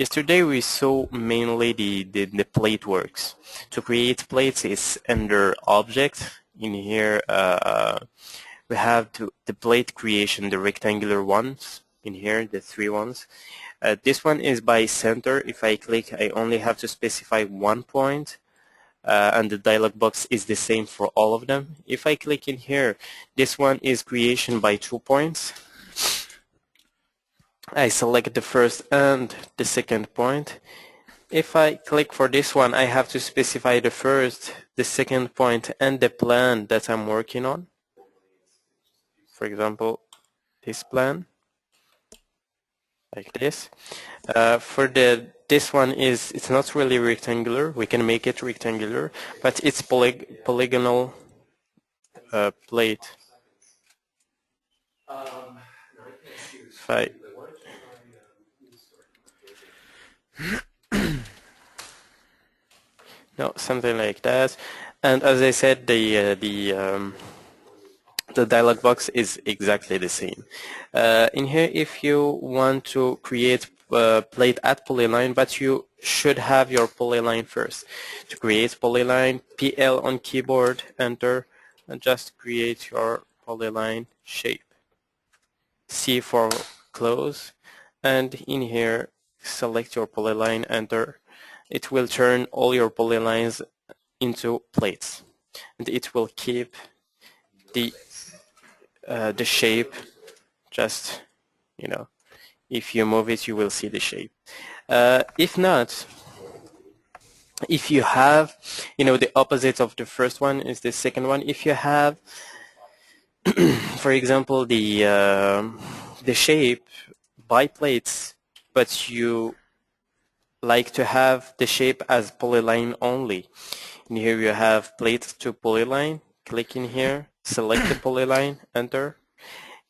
Yesterday we saw mainly the plate works. To create plates is under object. In here we have the plate creation, the rectangular ones. In here, the three ones. This one is by center. If I click, I only have to specify 1 point. And the dialog box is the same for all of them. If I click in here, this one is creation by 2 points. I select the first and the second point. If I click for this one, I have to specify the first, the second point, and the plan that I'm working on. For example, this plan, like this. For this one it's not really rectangular. We can make it rectangular, but it's polygonal plate. If I no, something like that. And as I said, the dialog box is exactly the same. In here, if you want to create plate at polyline, but you should have your polyline first. To create polyline, PL on keyboard, enter, and just create your polyline shape. C for close, and in here, select your polyline, enter. It will turn all your polylines into plates, and it will keep the shape. Just, you know, if you move it, you will see the shape. If not, if you have, the opposite of the first one is the second one. If you have, for example, the shape by plates, but you like to have the shape as polyline only. And here you have plate to polyline. Click in here, select the polyline, enter.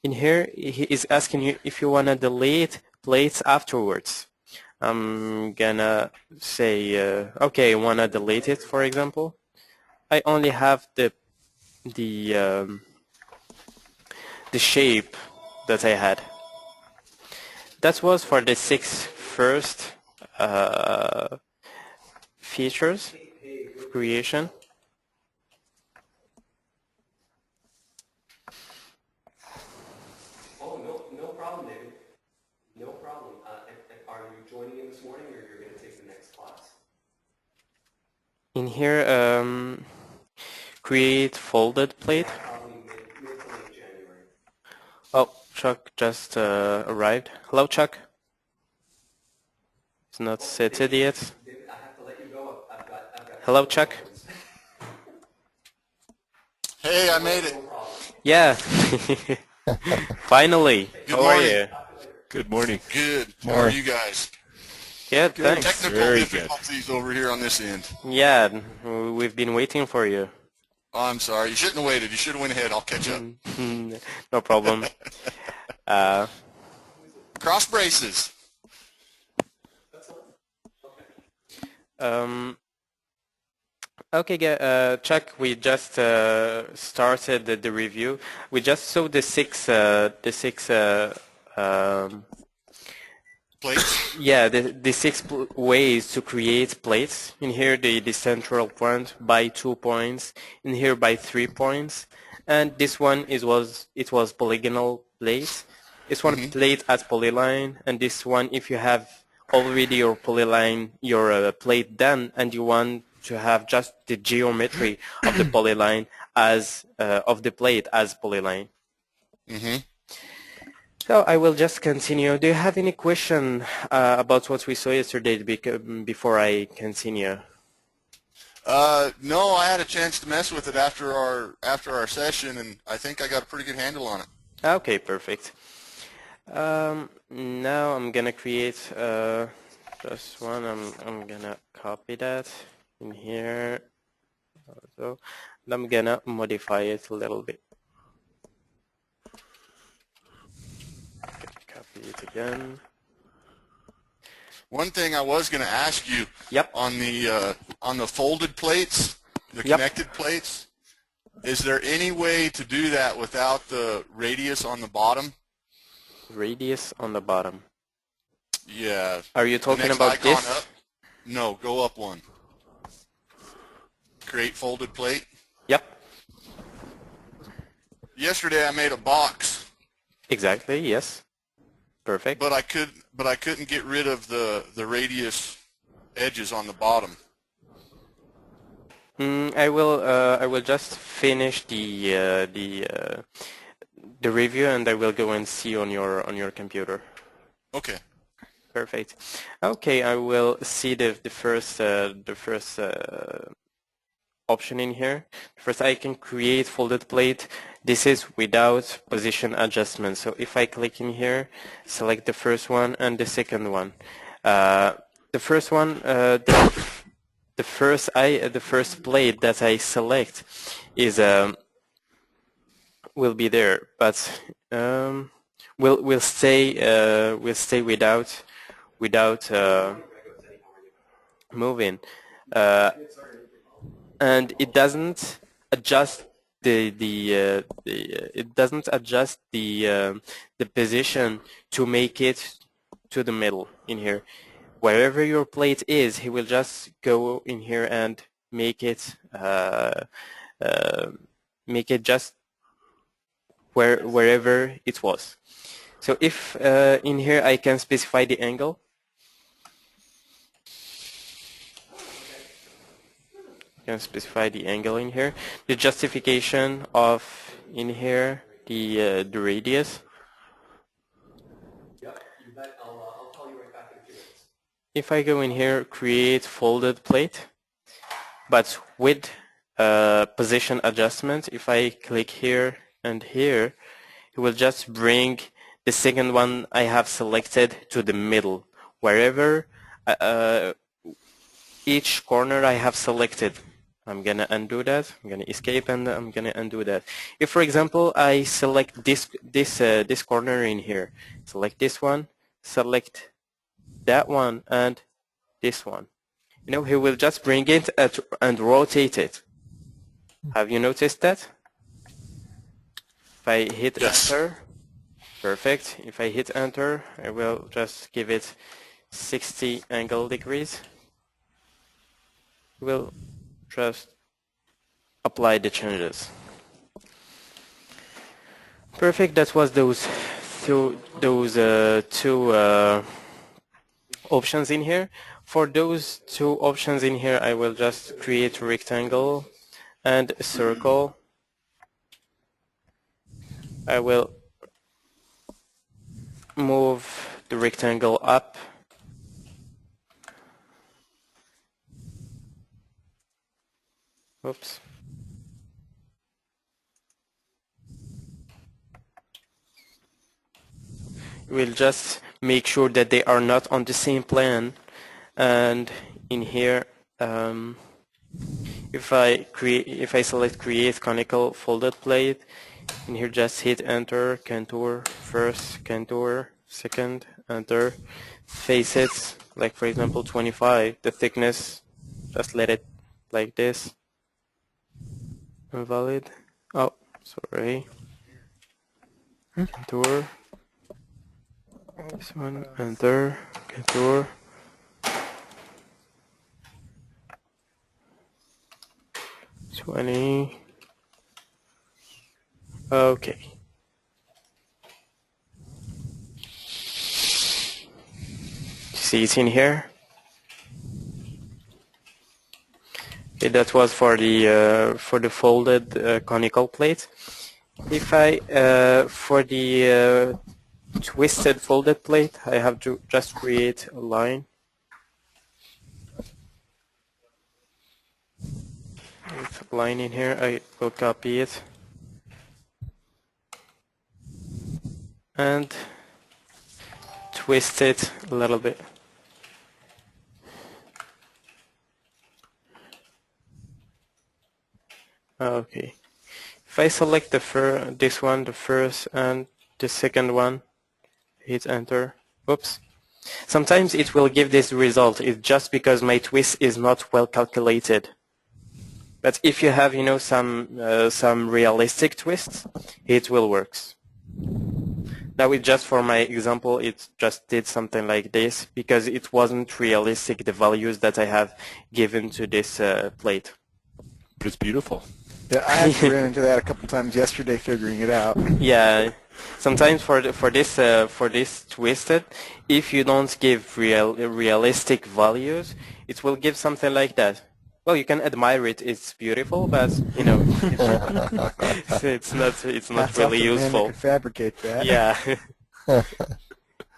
In here, he is asking you if you want to delete plates afterwards. I'm gonna say, okay, I want to delete it, for example. I only have the shape that I had. That was for the 6 first features creation. Oh, no problem, David. No problem. Are you joining in this morning, or you're going to take the next class? In here, create folded plate. Probably mid to late January. Oh, Chuck just arrived. Hello, Chuck. It's not seated yet. David, I have to let you go. I've got Hello, Chuck. Hey, I made it. Yeah. Finally. Good How are morning. you? Good morning. Good. How are you guys? Good, thanks. Technical Very good. difficulties over here on this end. Yeah, we've been waiting for you. Oh, I'm sorry. You shouldn't have waited. You should have went ahead. I'll catch up. No problem. Cross braces. Okay, Chuck, we just started the review. We just saw the six Plates. yeah, the six ways to create plates. In here, the central point by 2 points. In here, by 3 points. And this one it was polygonal plate. This one plate at polyline, and this one, if you have already your polyline, your plate done, and you want to have just the geometry of the polyline as of the plate as polyline. So I will just continue. Do you have any question about what we saw yesterday before I continue? No, I had a chance to mess with it after our session, and I think I got a pretty good handle on it. Okay, perfect. Now I'm gonna create just one. I'm gonna copy that in here. So I'm gonna modify it a little bit. Copy it again. One thing I was going to ask you. Yep. On the folded plates, the connected plates, is there any way to do that without the radius on the bottom? Radius on the bottom. Yeah. Are you The talking next about icon this? up? No, go up one. Create folded plate. Yep, Yesterday I made a box, exactly, yes. Perfect. but I couldn't get rid of the radius edges on the bottom. I will just finish the review, and I will go and see on your computer. Okay. Perfect. Okay, I will see the first option in here. First, I can create folded plate. This is without position adjustment. So if I click in here, select the first one and the second one. The first one, the first plate that I select is will be there, but will stay without moving, and it doesn't adjust it doesn't adjust the position to make it to the middle in here. Wherever your plate is, he will just go in here and make it just wherever it was. So if in here I can specify the angle. Can specify the angle in here. The justification of in here the radius. Yep, you bet. I'll call you right back in a few minutes. If I go in here, create folded plate, but with position adjustment, if I click here and here, it will just bring the second one I have selected to the middle, wherever each corner I have selected. I'm gonna undo that. I'm gonna escape and I'm gonna undo that. If, for example, I select this corner in here, select this one, select that one, and this one. You know, he will just bring it and rotate it. Have you noticed that? If I hit Yes. enter, perfect. If I hit enter, I will just give it 60 angle degrees. We'll just apply the changes. Perfect. That was those two options in here. For those two options in here, I will just create a rectangle and a circle. I will move the rectangle up. Oops. We'll just make sure that they are not on the same plane. And in here, if I select create conical folded plate, in here just hit enter, contour first, contour second, enter, face it, like for example 25, the thickness, just let it like this. Invalid. Oh, sorry. Contour. This one, enter, contour. $20. Okay. See it in here. Okay, that was for the folded conical plate. If I for the twisted folded plate, I have to just create a line. With a line in here, I will copy it and twist it a little bit. Okay. If I select this one, the first and the second one, hit enter. Oops. Sometimes it will give this result. It's just because my twist is not well calculated. But if you have, you know, some realistic twists, it will work. Now, it just for my example, it just did something like this because it wasn't realistic, the values that I have given to this plate. But it's beautiful. Yeah, I actually ran into that a couple times yesterday figuring it out. Yeah, sometimes for this twisted, if you don't give realistic values, it will give something like that. Well, you can admire it; it's beautiful, but you know, it's not Hats off really to the man that useful. could fabricate that. Yeah,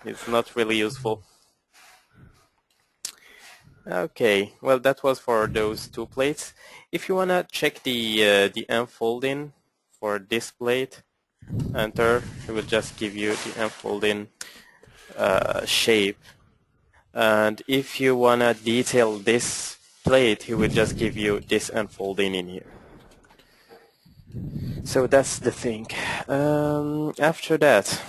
it's not really useful. Okay, well, that was for those two plates. If you wanna check the unfolding for this plate, enter. It will just give you the unfolding shape. And if you wanna detail this plate, he will just give you this unfolding in here. So that's the thing. After that,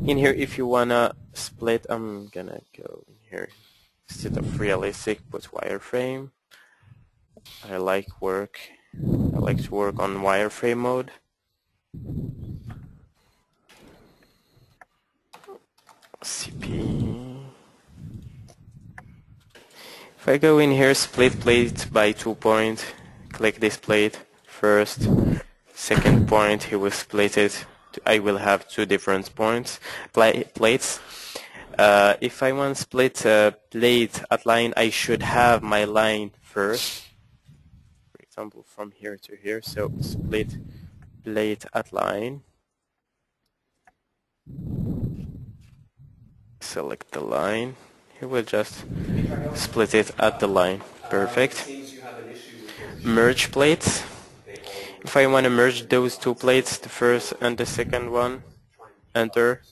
in here, if you wanna split, I'm gonna go in here. Instead of realistic, put wireframe. I like to work on wireframe mode. CP. If I go in here, split plate by 2 points, click this plate first, second point, he will split it. I will have 2 different plates. If I want split plate at line, I should have my line first. For example, from here to here. So split plate at line. Select the line. He will just split it at the line. Perfect. Merge plates. If I want to merge those 2 plates, the first and the second one, enter.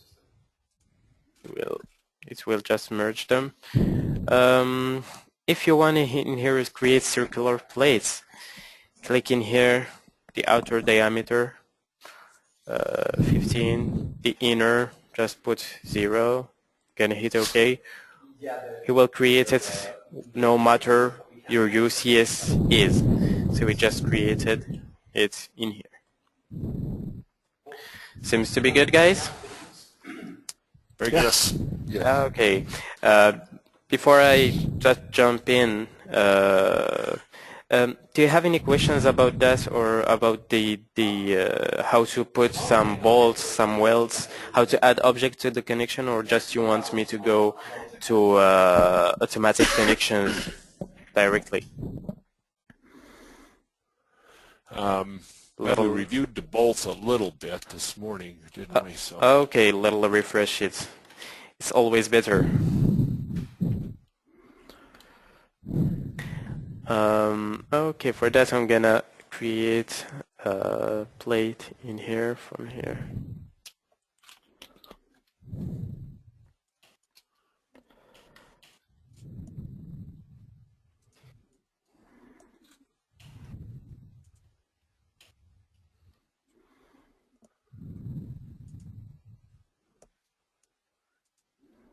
It will just merge them. If you want to in here is create circular plates, click in here, the outer diameter, 15, the inner, just put 0, gonna hit OK. He will create it no matter your UCS is. So we just created it in here. Seems to be good, guys? Very good. Yes. Yeah. Okay. Before I just jump in, do you have any questions about that, or about the how to put some bolts, some welds, how to add object to the connection, or just you want me to go to automatic connections directly? Well, we reviewed the bolts a little bit this morning, didn't we? So. Okay, little refresh it. It's always better. Okay, for that I'm gonna create a plate in here from here.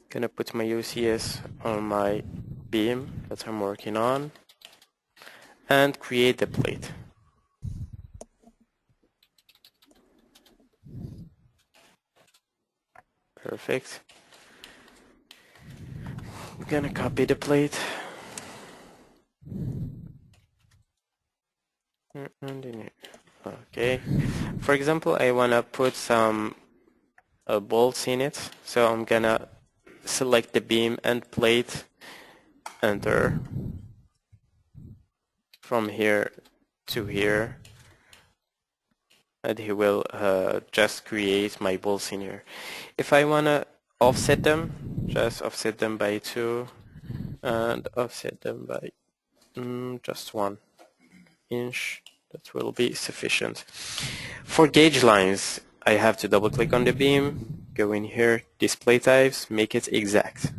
Gonna put my UCS on my beam that I'm working on and create the plate. Perfect. I'm gonna copy the plate. And in here. Okay. For example, I wanna put some bolts in it, so I'm gonna select the beam and plate, enter, from here to here, and he will just create my bolts in here. If I wanna offset them, just offset them by 2 and offset them by just 1 inch. That will be sufficient. For gauge lines, I have to double click on the beam, go in here, display types, make it exact.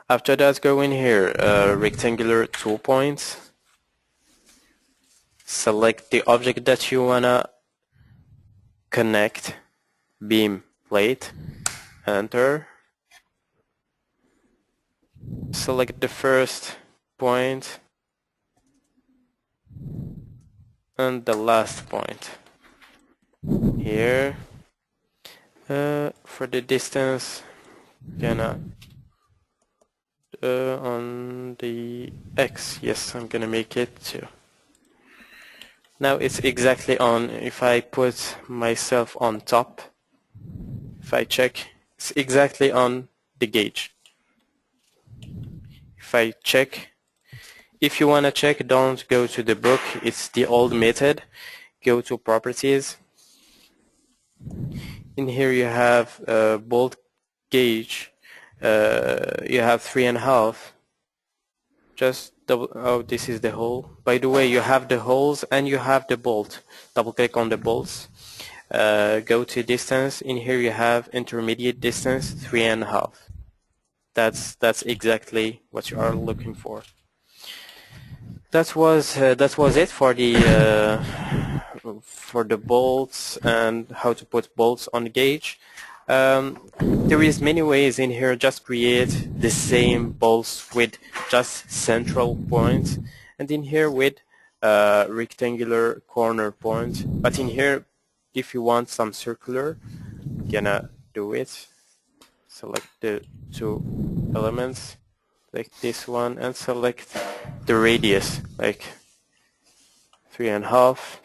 After that, go in here, rectangular 2 points, select the object that you wanna connect, beam, plate, enter, select the first point and the last point. here. For the distance, gonna on the X. Yes, I'm gonna make it 2. Now it's exactly on. If I put myself on top, if I check, it's exactly on the gauge. If I check, if you want to check, don't go to the book. It's the old method. Go to properties. In here you have bolt gauge. You have 3.5. Just double. Oh, this is the hole. By the way, you have the holes and you have the bolt. Double click on the bolts. Go to distance. In here you have intermediate distance 3.5. That's exactly what you are looking for. That was it for the bolts and how to put bolts on the gauge. There is many ways in here. Just create the same bolts with just central points, and in here with rectangular corner point. But in here, if you want some circular, gonna do it. Select the 2 elements, like this one, and select the radius, like 3.5.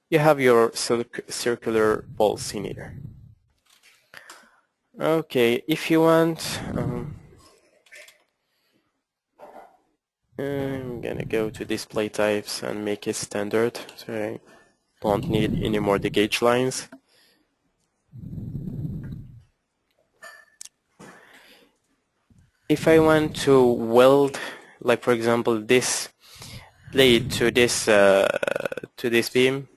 You have your circular bolts in here. Okay, if you want, I'm gonna go to display types and make it standard, so I don't need any more the gauge lines. If I want to weld, like for example, this plate to this beam,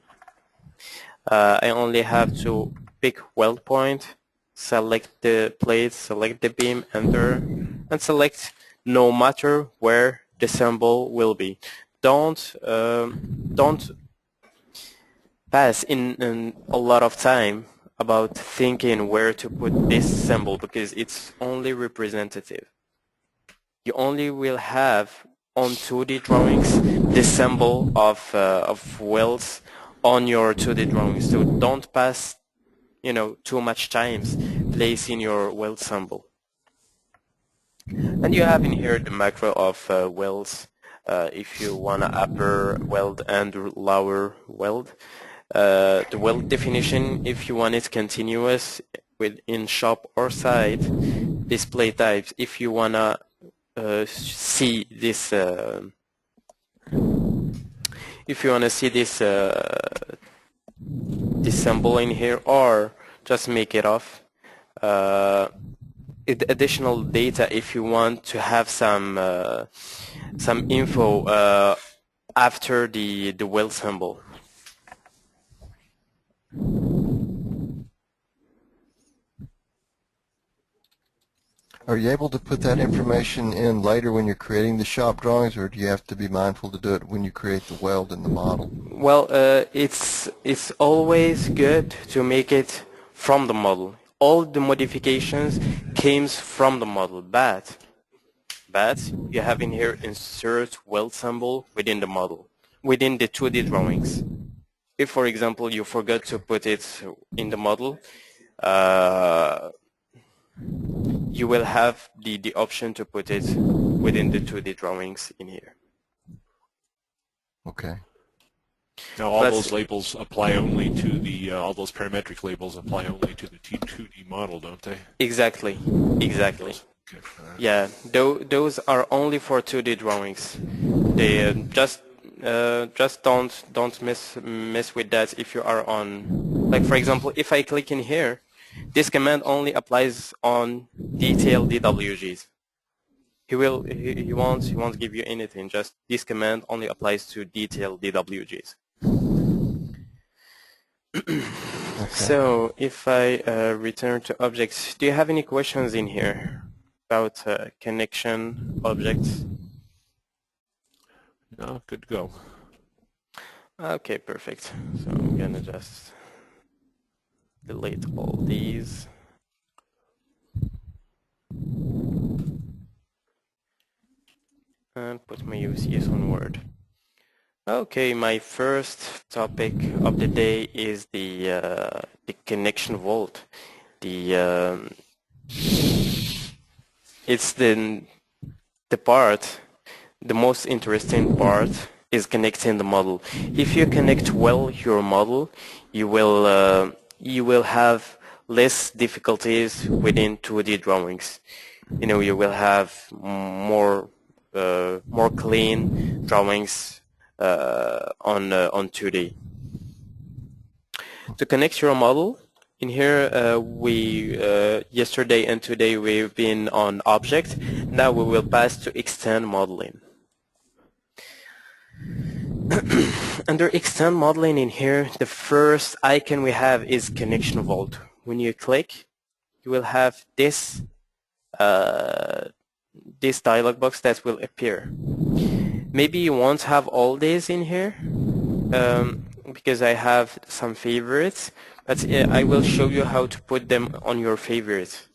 I only have to pick weld point, select the plate, select the beam, enter, and select no matter where the symbol will be. Don't pass in a lot of time about thinking where to put this symbol, because it's only representative. You only will have on 2D drawings the symbol of welds on your 2D drawings. So don't pass, too much times placing your weld symbol. And you have in here the macro of welds. If you want to upper weld and lower weld. The weld definition, if you want it continuous within shop or side. Display types, if you want to see this if you want to see this symbol in here, or just make it off. Additional data if you want to have some info after the weld symbol. Are you able to put that information in later when you're creating the shop drawings, or do you have to be mindful to do it when you create the weld in the model? Well, it's always good to make it from the model. All the modifications came from the model, but you have in here insert weld symbol within the model, within the 2D drawings. If, for example, you forgot to put it in the model, you will have the option to put it within the 2D drawings in here. Okay. Now all those labels apply only to the, all those parametric labels apply only to the 2D model, don't they? Exactly. Okay. Yeah, those are only for 2D drawings. They just don't mess with that if you are on, like for example, if I click in here, this command only applies on detailed DWGs. He won't give you anything. Just this command only applies to detailed DWGs. Okay. So if I return to objects, do you have any questions in here about connection objects? No, good to go. Okay, perfect. So I'm gonna just delete all these. And put my UCS on Word. Okay, my first topic of the day is the connection vault. It's the most interesting part is connecting the model. If you connect well your model, you will have less difficulties within 2D drawings. You will have more clean drawings on 2D. To connect your model, in here we yesterday and today we've been on object. Now we will pass to extend modeling. Under extend modeling in here, the first icon we have is connection vault. When you click, you will have this dialog box that will appear. Maybe you won't have all these in here because I have some favorites, but I will show you how to put them on your favorites.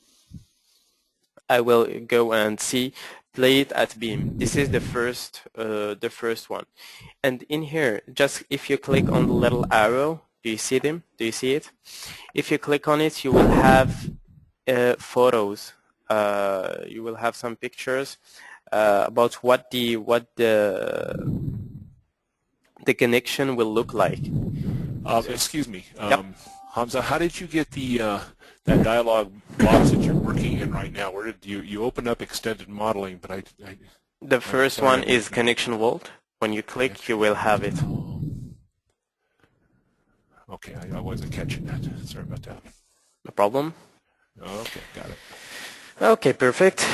I will go and see plate at beam. This is the first one. And in here, just if you click on the little arrow, do you see them? Do you see it? If you click on it, you will have photos. You will have some pictures about what the connection will look like. Excuse me, Yep. Hamza. How did you get the that dialog box that you're working in right now? Where did you open up extended modeling? But The first one is connection vault. When you click, you will have it. Okay, I wasn't catching that. Sorry about that. No problem. Okay, got it. Okay, perfect.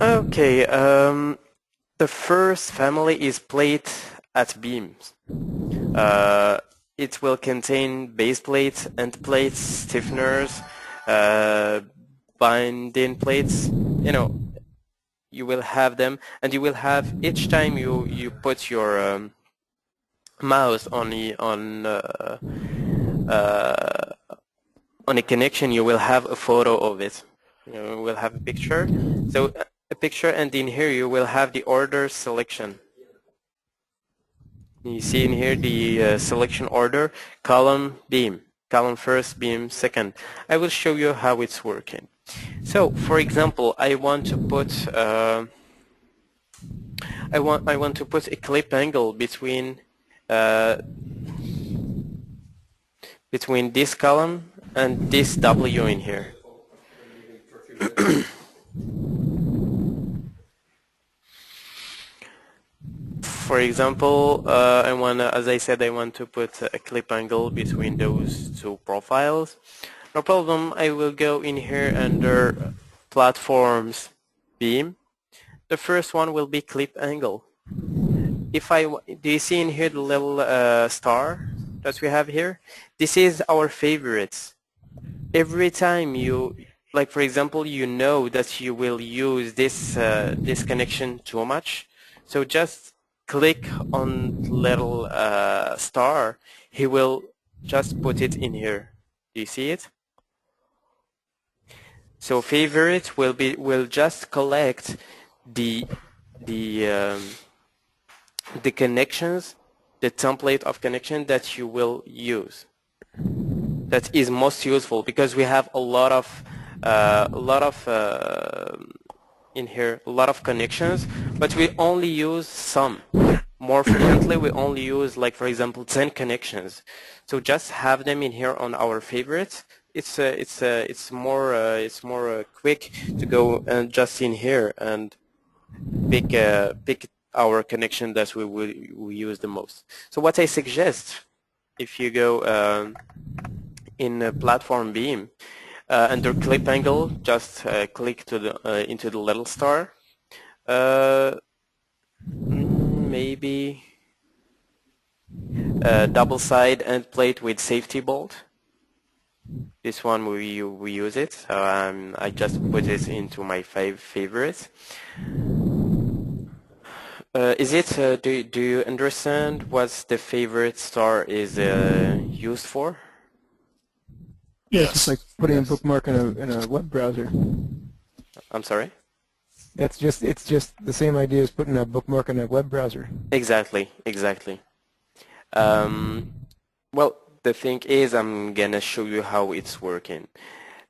Okay, the first family is plate at beams. It will contain base plates, end plates, stiffeners, binding plates. You will have them, and you will have each time you put your mouse on a connection, you will have a photo of it. You will have a picture. So a picture, and in here you will have the order selection. You see in here the selection order, column, beam, column first, beam second. I will show you how it's working. So, for example, I want to put a clip angle between this column and this W in here. For example, as I said, I want to put a clip angle between those two profiles. No problem. I will go in here under platforms, beam. The first one will be clip angle. Do you see in here the little star that we have here? This is our favorites. Every time like for example, you know that you will use this connection too much, so just click on little star. He will just put it in here. Do you see it? So favorite will just collect the connections, the template of connection that you will use. That is most useful because we have a lot of in here, a lot of connections, but we only use some. More frequently, we only use, like for example, 10 connections. So just have them in here on our favorites. It's more quick to go and just in here and pick our connection that we use the most. So what I suggest, if you go in a platform beam, under clip angle, just click into the little star. Maybe double side end plate with safety bolt. This one we use it. So I just put it into my favorites. Is it? Do you understand what the favorite star is used for? Yeah, it's just like putting a bookmark in a web browser. I'm sorry? It's just the same idea as putting a bookmark in a web browser. Exactly. Well, the thing is, I'm gonna show you how it's working.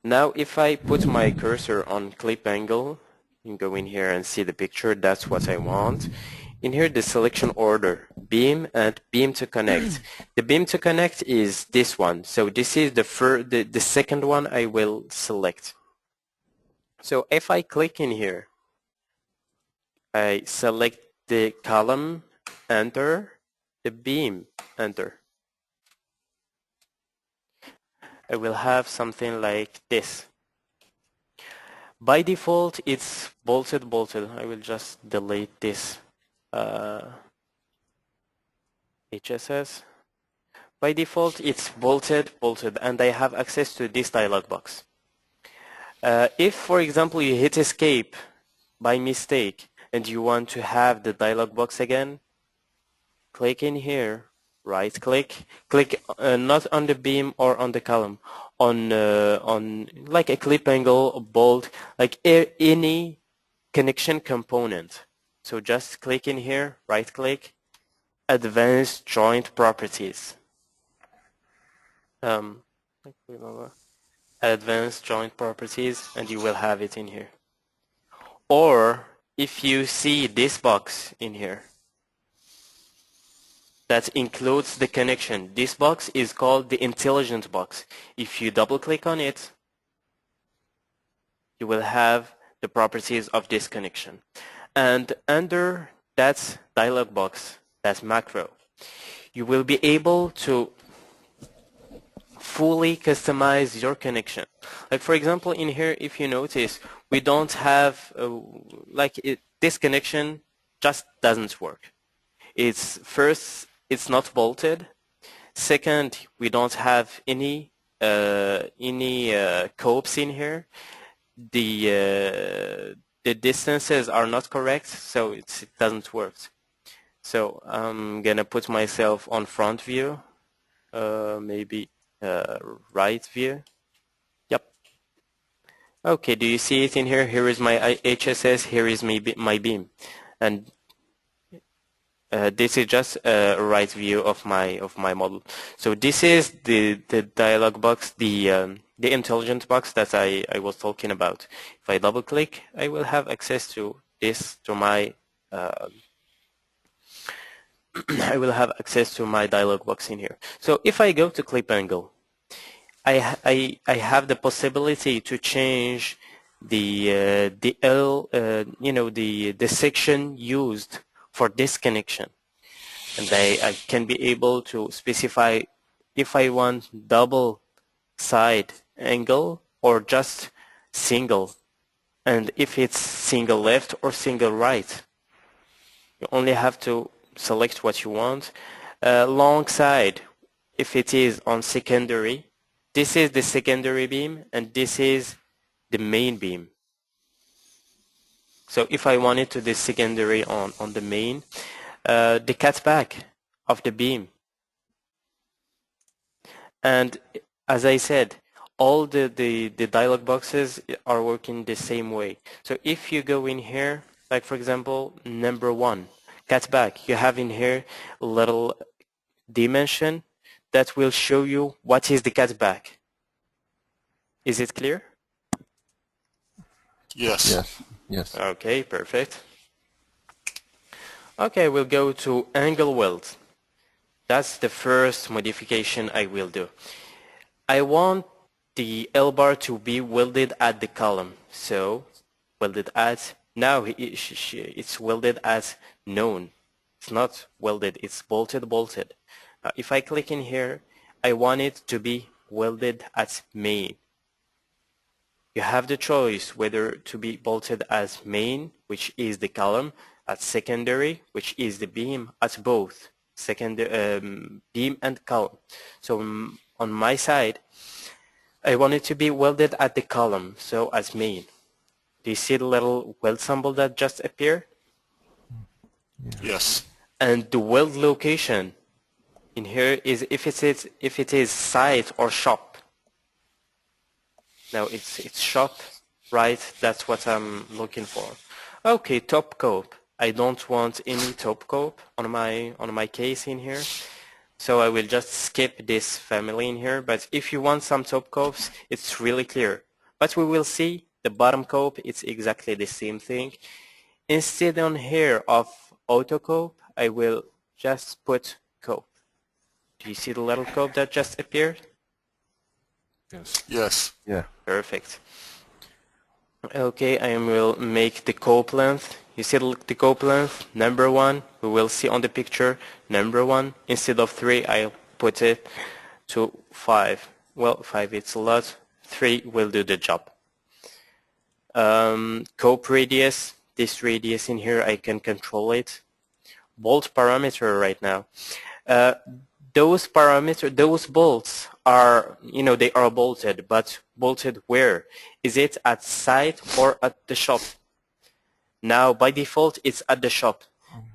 Now, if I put my cursor on clip angle, you can go in here and see the picture. That's what I want. In here, the selection order, beam and beam to connect. The beam to connect is this one. So this is the second one I will select. So if I click in here, I select the column, enter, the beam, enter. I will have something like this. By default, it's bolted. I will just delete this HSS. By default, it's bolted, and I have access to this dialog box. If, for example, you hit escape by mistake and you want to have the dialog box again, click in here, right click, click not on the beam or on the column, on like a clip angle, a bolt, like any connection component. So just click in here, right click, advanced joint properties. Advanced joint properties, and you will have it in here. Or if you see this box in here, that includes the connection. This box is called the intelligent box. If you double click on it, you will have the properties of this connection. And under that dialog box, that macro, you will be able to fully customize your connection. Like for example, in here, if you notice, we don't have, this connection just doesn't work. It's first, it's not bolted. Second, we don't have any copes in here. The distances are not correct, so it doesn't work. So I'm gonna put myself on front view, maybe right view. Yep. Okay, do you see it in here? Here is my HSS, here is my beam, and this is just a right view of my model. So this is the dialog box, the intelligent box that I was talking about. If I double click, I will have access to this, to my I will have access to my dialog box in here. So if I go to clip angle, I have the possibility to change the section used for this connection, and I can be able to specify if I want double side angle or just single, and if it's single left or single right. You only have to select what you want. Long side, if it is on secondary, this is the secondary beam and this is the main beam. So if I wanted to the secondary on the main, the cutback of the beam. And as I said, all the dialog boxes are working the same way. So if you go in here, like for example, number 1, cutback, you have in here a little dimension that will show you what is the cutback. Is it clear? Yes. Yes. Okay, perfect. Okay, we'll go to angle weld. That's the first modification I will do. I want the L-bar to be welded at the column. So, welded at, now it's welded as known. It's not welded, it's bolted. Now, if I click in here, I want it to be welded at main. You have the choice whether to be bolted as main, which is the column, at secondary, which is the beam, at both beam and column. So on my side, I want it to be welded at the column, so as main. Do you see the little weld symbol that just appeared? Yes. And the weld location in here is if it is site or shop. Now it's shop, right? That's what I'm looking for. Okay, top cope. I don't want any top cope on my case in here. So I will just skip this family in here, but if you want some top copes, it's really clear. But we will see the bottom cope, it's exactly the same thing. Instead on here of auto cope, I will just put cope. Do you see the little cope that just appeared? Yes. Yes. Yeah. Perfect. Okay, I will make the cope length. You see the cope length, number 1. We will see on the picture, number 1. Instead of 3, I'll put it to 5. Well, 5 it's a lot. 3 will do the job. Cope radius. This radius in here, I can control it. Bolt parameter right now. Those parameters, those bolts are, they are bolted, but bolted where? Is it at site or at the shop? Now, by default, it's at the shop.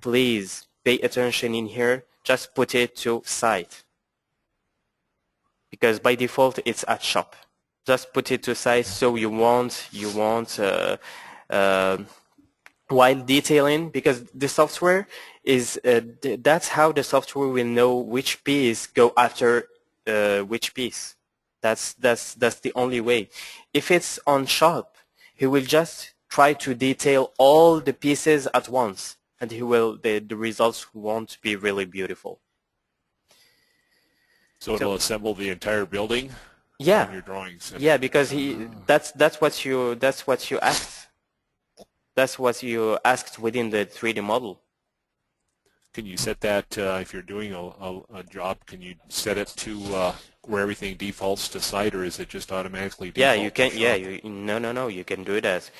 Please pay attention in here. Just put it to site. Because by default, it's at shop. Just put it to site so you won't while detailing, because the software is that's how the software will know which piece go after which piece. That's the only way. If it's on shop, he will just try to detail all the pieces at once, and the results won't be really beautiful. So it'll assemble the entire building Yeah. on your drawings. Yeah, because that's what you asked. That's what you asked within the 3D model. Can you set that, if you're doing a job, can you set it to where everything defaults to site, or is it just automatically default? Yeah, you can. to Yeah, shop? no, you can do that.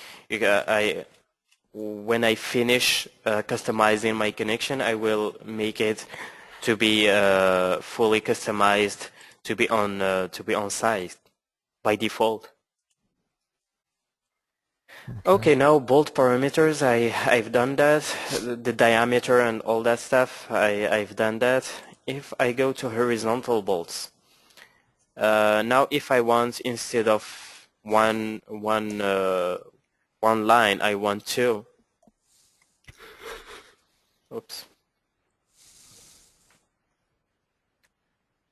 When I finish customizing my connection, I will make it to be fully customized to be on site by default. Okay, now bolt parameters, I've done that. The diameter and all that stuff, I've done that. If I go to horizontal bolts, now if I want, instead of one line, I want 2. Oops.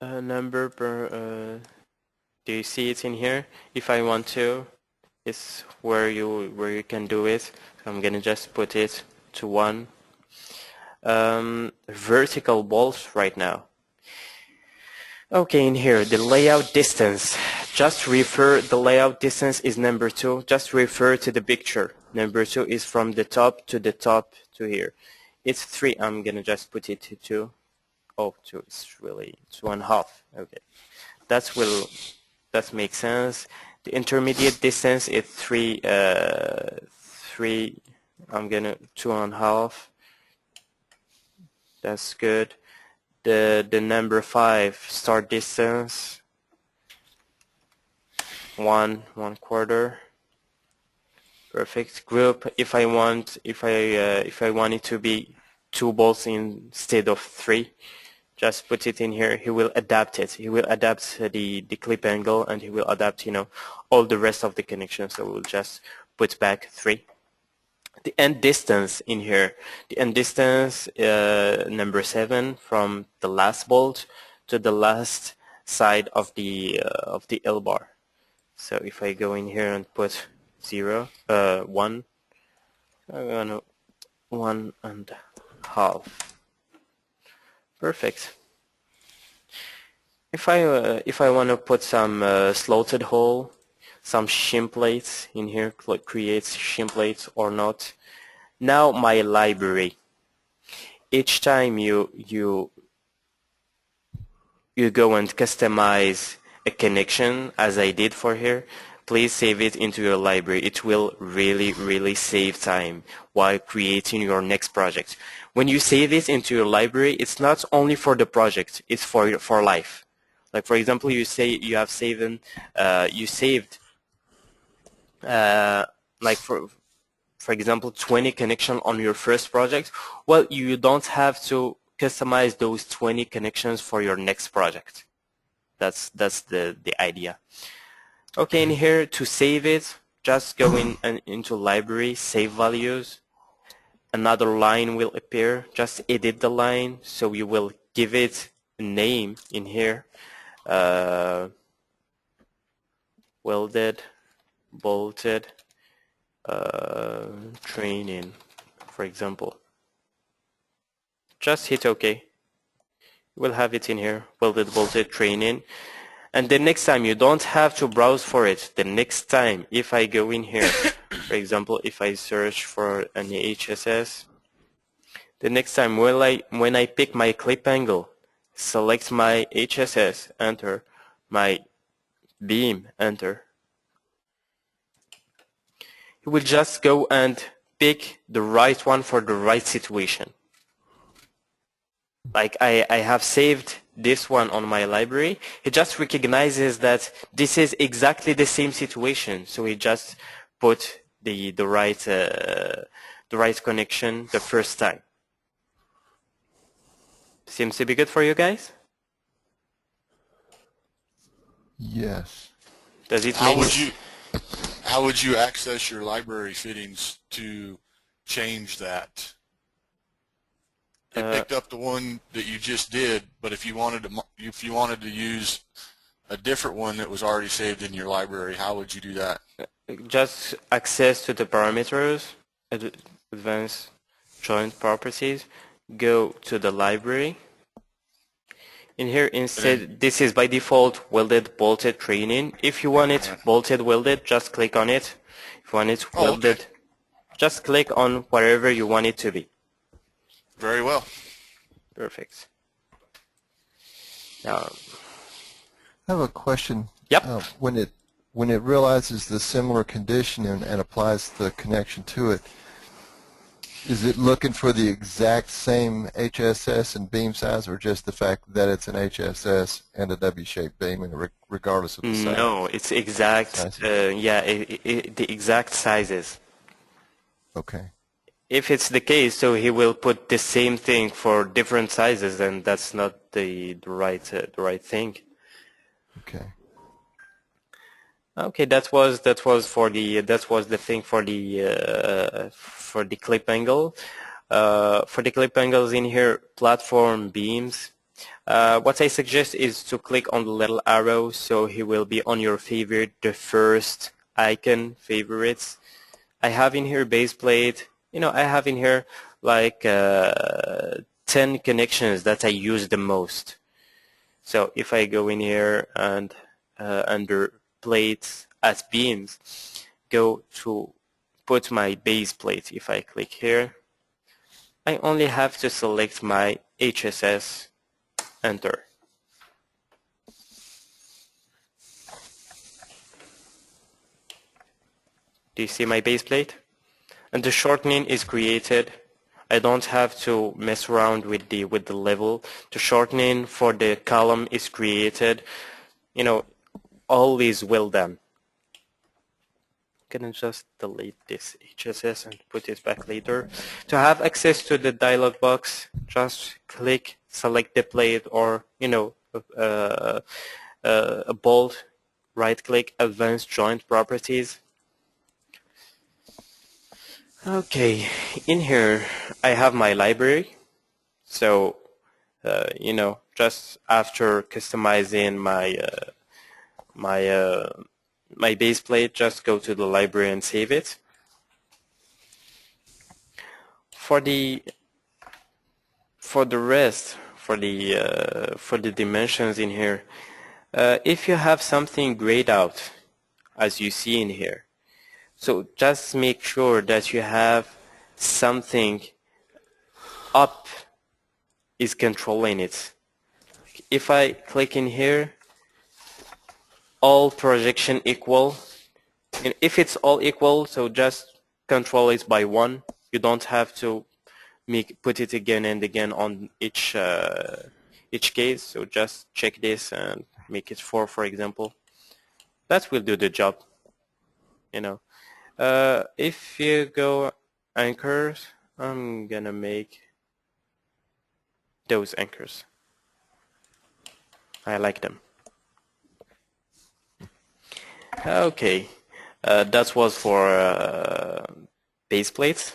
Number per. Do you see it in here? If I want 2. Is where you can do it. So I'm gonna just put it to 1. Vertical bolts right now. Okay, in here the layout distance. Just refer, the layout distance is number 2. Just refer to the picture. Number 2 is from the top to to here. It's 3. I'm gonna just put it to 2. Oh, 2 is really, it's 1/2. Okay, that makes sense. The intermediate distance is 3. 3. I'm gonna 2.5. That's good. The number 5 start distance 1/4. Perfect. Group. If I want it to be 2 bolts instead of 3. Just put it in here. He will adapt it. He will adapt the clip angle, and he will adapt, all the rest of the connections. So we'll just put back 3. The end distance in here. The end distance, number 7, from the last bolt to the last side of the L bar. So if I go in here and put 1, I'm gonna 1.5. Perfect. If I want to put some slotted hole, some shim plates in here, create shim plates or not. Now my library. Each time you go and customize a connection, as I did for here, please save it into your library. It will really save time while creating your next project. When you save it into your library, it's not only for the project, it's for life. Like, for example, you say you have saved like for example 20 connection on your first project. Well, you don't have to customize those 20 connections for your next project. That's the idea. Okay, in here to save it, just go into library, save values. Another line will appear. Just edit the line, so you will give it name in here, welded, bolted, training, for example. Just hit OK. We'll have it in here, welded, bolted, training. And the next time, you don't have to browse for it. The next time, if I go in here, for example, if I search for an HSS, the next time when I pick my clip angle, select my HSS, enter, my beam, enter, it will just go and pick the right one for the right situation. Like I have saved this one on my library. It just recognizes that this is exactly the same situation, so it just put the right connection the first time. Seems to be good for you guys? Yes. Does it How make would you access your library fittings to change that? It picked up the one that you just did, but if you wanted to use a different one that was already saved in your library, how would you do that? just access to the parameters, advanced joint properties, go to the library. In here instead, this is by default welded, bolted, training. If you want it bolted, welded, just click on it. If you want it welded, just click on whatever you want it to be. Very well. Perfect. Now, I have a question. Yep. When it realizes the similar condition and applies the connection to it, is it looking for the exact same HSS and beam size, or just the fact that it's an HSS and a W-shaped beam, and regardless of the size? no, it's exact. The exact sizes. Okay. If it's the case, so he will put the same thing for different sizes, and that's not the right thing. Okay. Okay, that was the thing for the clip angle. For the clip angles in here, platform beams. What I suggest is to click on the little arrow, so he will be on your favorite, the first icon, favorites. I have in here base plate. I have in here like 10 connections that I use the most. So if I go in here and under plates as beams, go to put my base plate. If I click here, I only have to select my HSS, enter. Do you see my base plate? And the shortening is created. I don't have to mess around with the level. The shortening for the column is created. All is well done. I'm gonna just delete this HSS and put it back later. To have access to the dialog box, just click, select the plate, or a bolt, right click, advanced joint properties. Okay, in here I have my library. So, just after customizing my base plate, just go to the library and save it. For the rest, for the dimensions in here, if you have something grayed out, as you see in here, so just make sure that you have something up is controlling it. If I click in here, all projection equal. And if it's all equal, so just control it by 1. You don't have to put it again and again on each case. So just check this and make it 4, for example. That will do the job. If you go anchors, I'm gonna make those anchors. I like them. Okay, that was for base plates.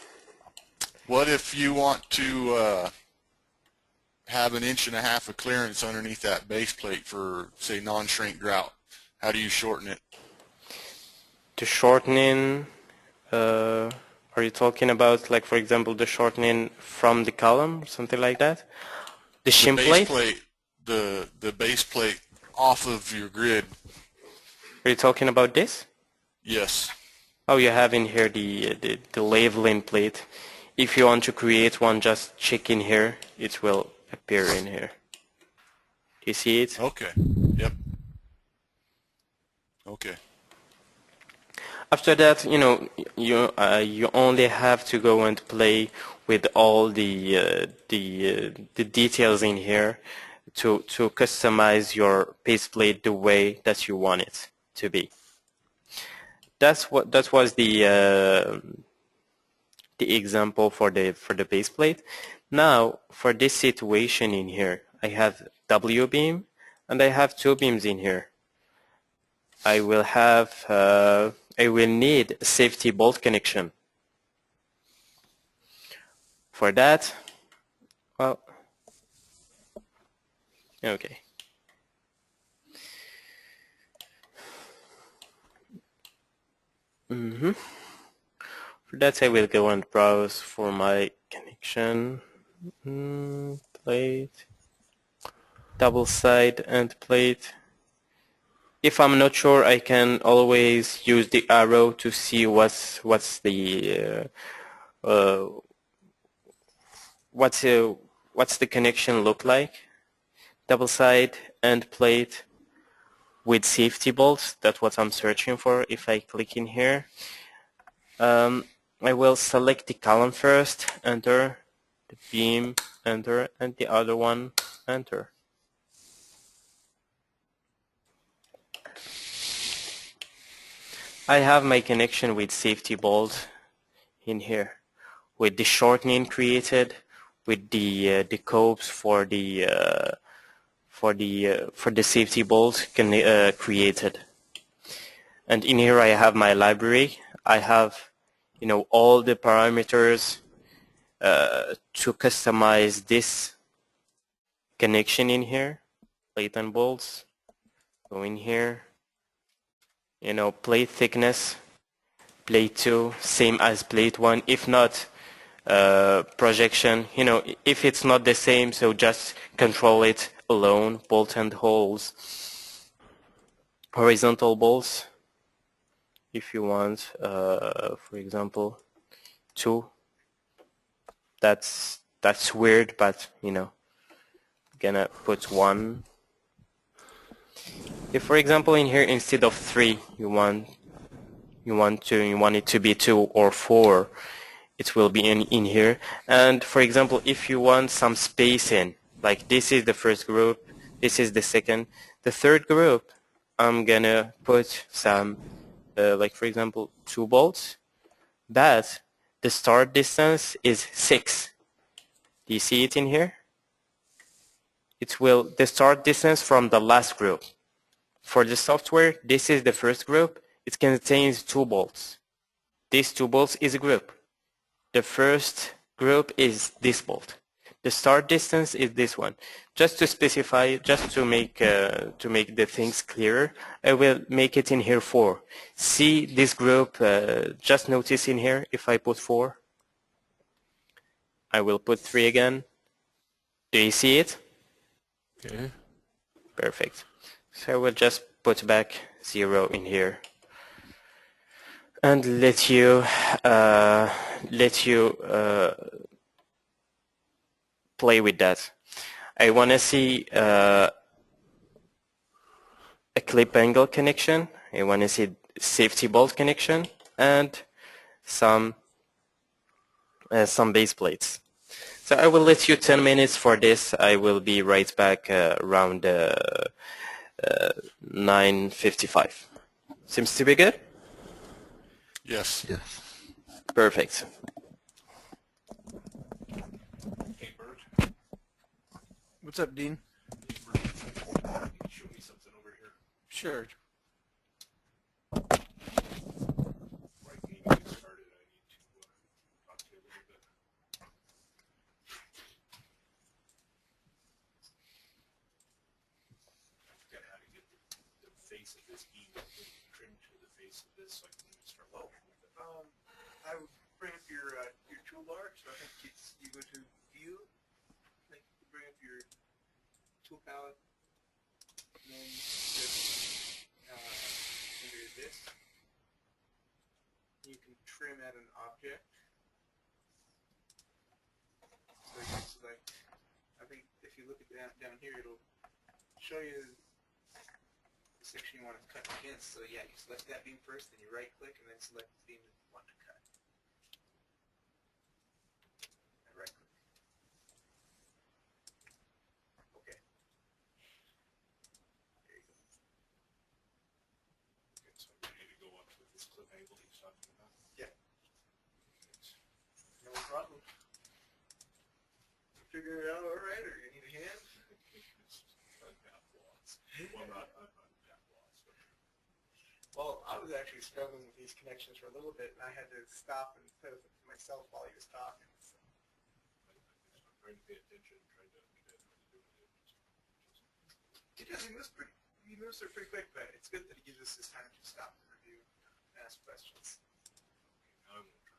What if you want to have an inch and a half of clearance underneath that base plate for, say, non-shrink grout? How do you shorten it? The shortening, are you talking about, like, for example, the shortening from the column, something like that? The shim plate? The base plate off of your grid. Are you talking about this? Yes. Oh, you have in here the labeling plate. If you want to create one, just check in here. It will appear in here. Do you see it? Okay. Yep. Okay. After that, you only have to go and play with all the details in here to customize your base plate the way that you want it to be. That was the example for the base plate. Now for this situation in here, I have W beam and I have two beams in here. I will need a safety bolt connection. For that, well, okay. For that, I will go and browse for my connection plate, double side end plate. If I'm not sure, I can always use the arrow to see what's the connection look like. Double side end plate with safety bolts. That's what I'm searching for. If I click in here, I will select the column first, enter, the beam, enter, and the other one, enter. I have my connection with safety bolt in here, with the shortening created, with the copes for the safety bolt created. And in here I have my library. I have, all the parameters to customize this connection in here. Plate and bolts. Go in here. Plate thickness. Plate 2, same as plate 1. If not, projection. If it's not the same, so just control it alone. Bolt and holes. Horizontal bolts. If you want, for example, 2. That's weird, but gonna put 1. If, for example, in here instead of 3, you want it to be 2 or 4, it will be in here. And for example, if you want some spacing, like this is the first group, this is the second, the third group, I'm gonna put some, like for example, 2 bolts, but the start distance is 6. Do you see it in here? The start distance from the last group. For the software, this is the first group. It contains 2 bolts. These 2 bolts is a group. The first group is this bolt. The start distance is this one. Just to specify, just to make the things clearer, I will make it in here 4. See this group, just notice in here, if I put 4, I will put 3 again. Do you see it? Okay. Perfect. So I will just put back 0 in here. And let you play with that. I want to see a clip angle connection. I want to see safety bolt connection and some base plates. So I will let you 10 minutes for this. I will be right back around 9:55. Seems to be good? Yes. Yes. Perfect. Hey, Bert. What's up, Dean? Show me something over here. Sure. Right when you get started, I need to talk to you a little bit. face of this beam that we trim to the face of this so I can even start working with it? I would bring up your toolbar. So I think you go to View. I think you bring up your tool palette, and then just under this, you can trim at an object. So you can select. I think if you look at down here, it'll show you the section you want to cut against. So yeah, you select that beam first, then you right-click, and then select the beam that you want to cut. And right-click. Okay. There you go. Okay, so I'm ready to go up with this clip angle he's talking about. Yeah. No problem. Figure it out all right, or you need a hand? Well, not that loss, but Well, I was actually struggling with these connections for a little bit, and I had to stop and play with it myself while he was talking. So. I'm trying to pay attention, trying to understand how to do it. He does. He moves through pretty quick, but it's good that he gives us this time to stop and review and ask questions. Okay, now I'm going to try.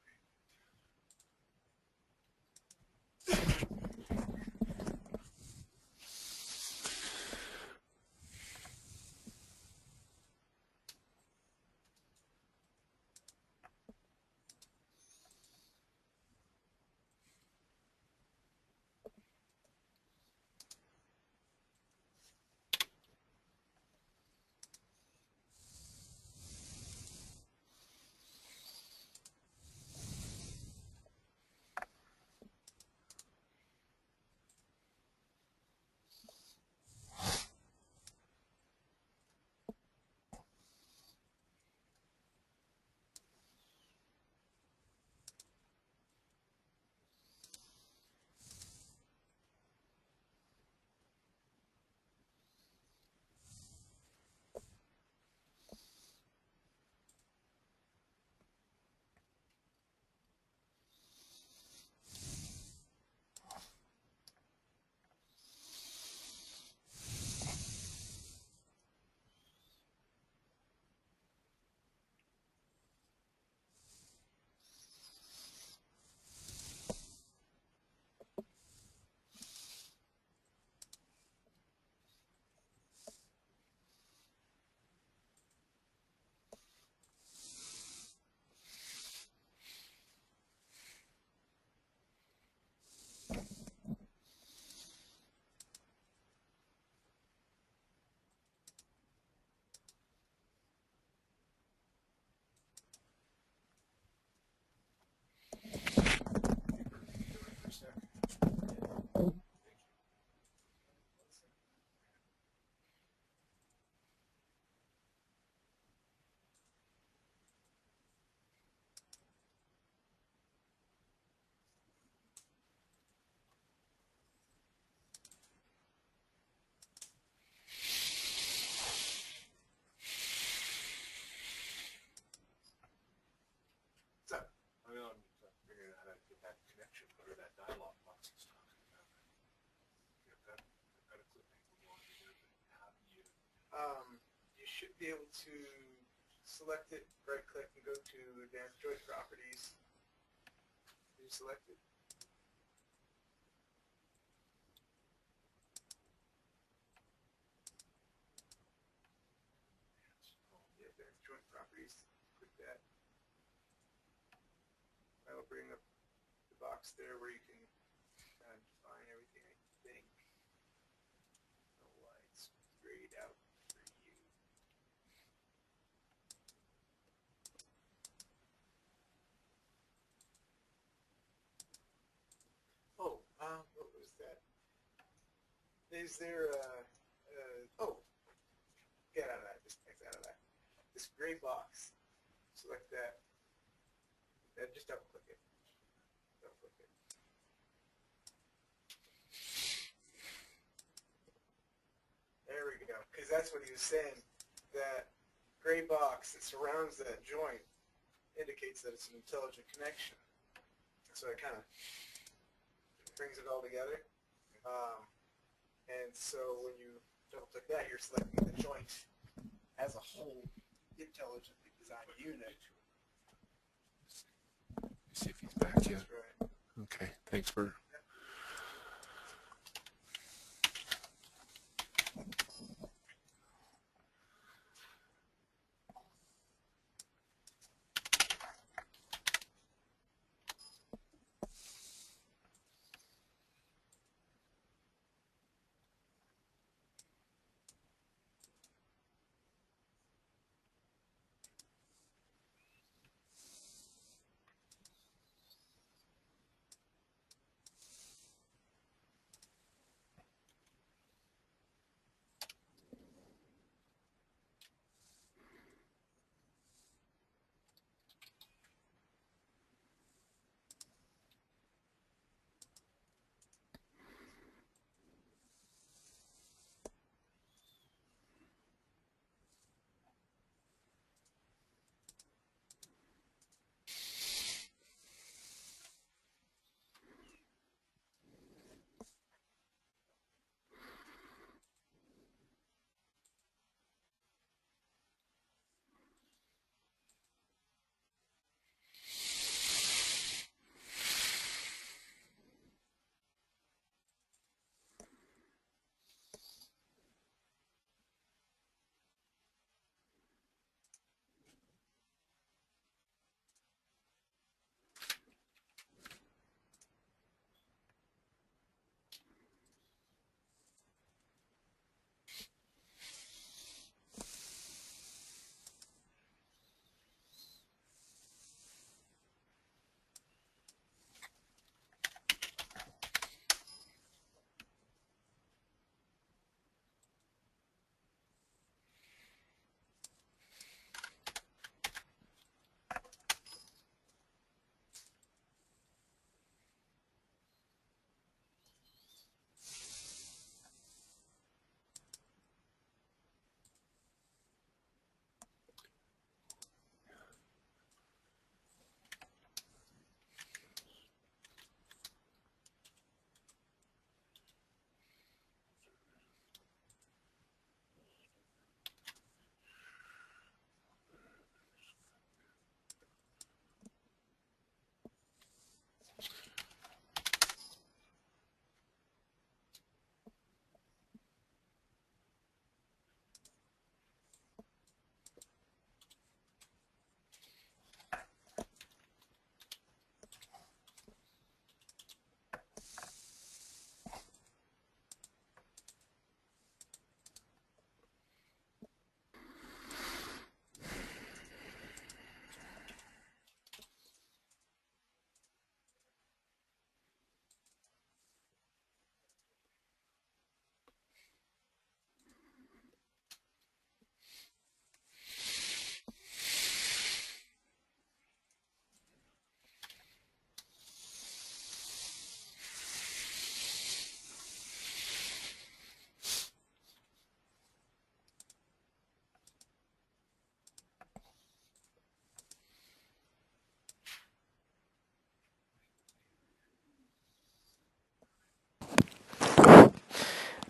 Well, I'm figuring out how to get that connection or that dialog box he's talking about. I've got a clip angle going here, but how do you? You should be able to select it, right-click, and go to Advanced Joint Properties. Did you select it? Yeah, Advanced Joint Properties. Click that. That'll bring up the box there where you can define everything, I think. No lights grayed out for you. Oh, what was that? Is there oh, get out of that, just X out of that. This gray box, select that. Just double click it. Double click it. There we go. Because that's what he was saying. That gray box that surrounds that joint indicates that it's an intelligent connection. So it kind of brings it all together. And so when you double click that, you're selecting the joint as a whole intelligently designed unit. See if he's back yet. That's right. Okay, thanks for.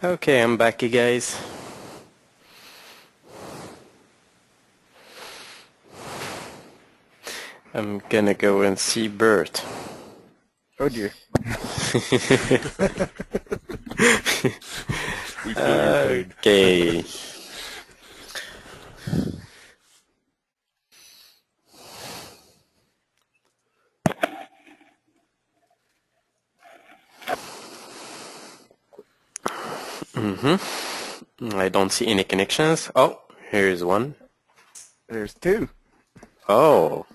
Okay, I'm back, you guys. I'm gonna go and see Bert. Oh dear. We feel your pain. Okay. I don't see any connections. Oh, here's one. There's two. Oh.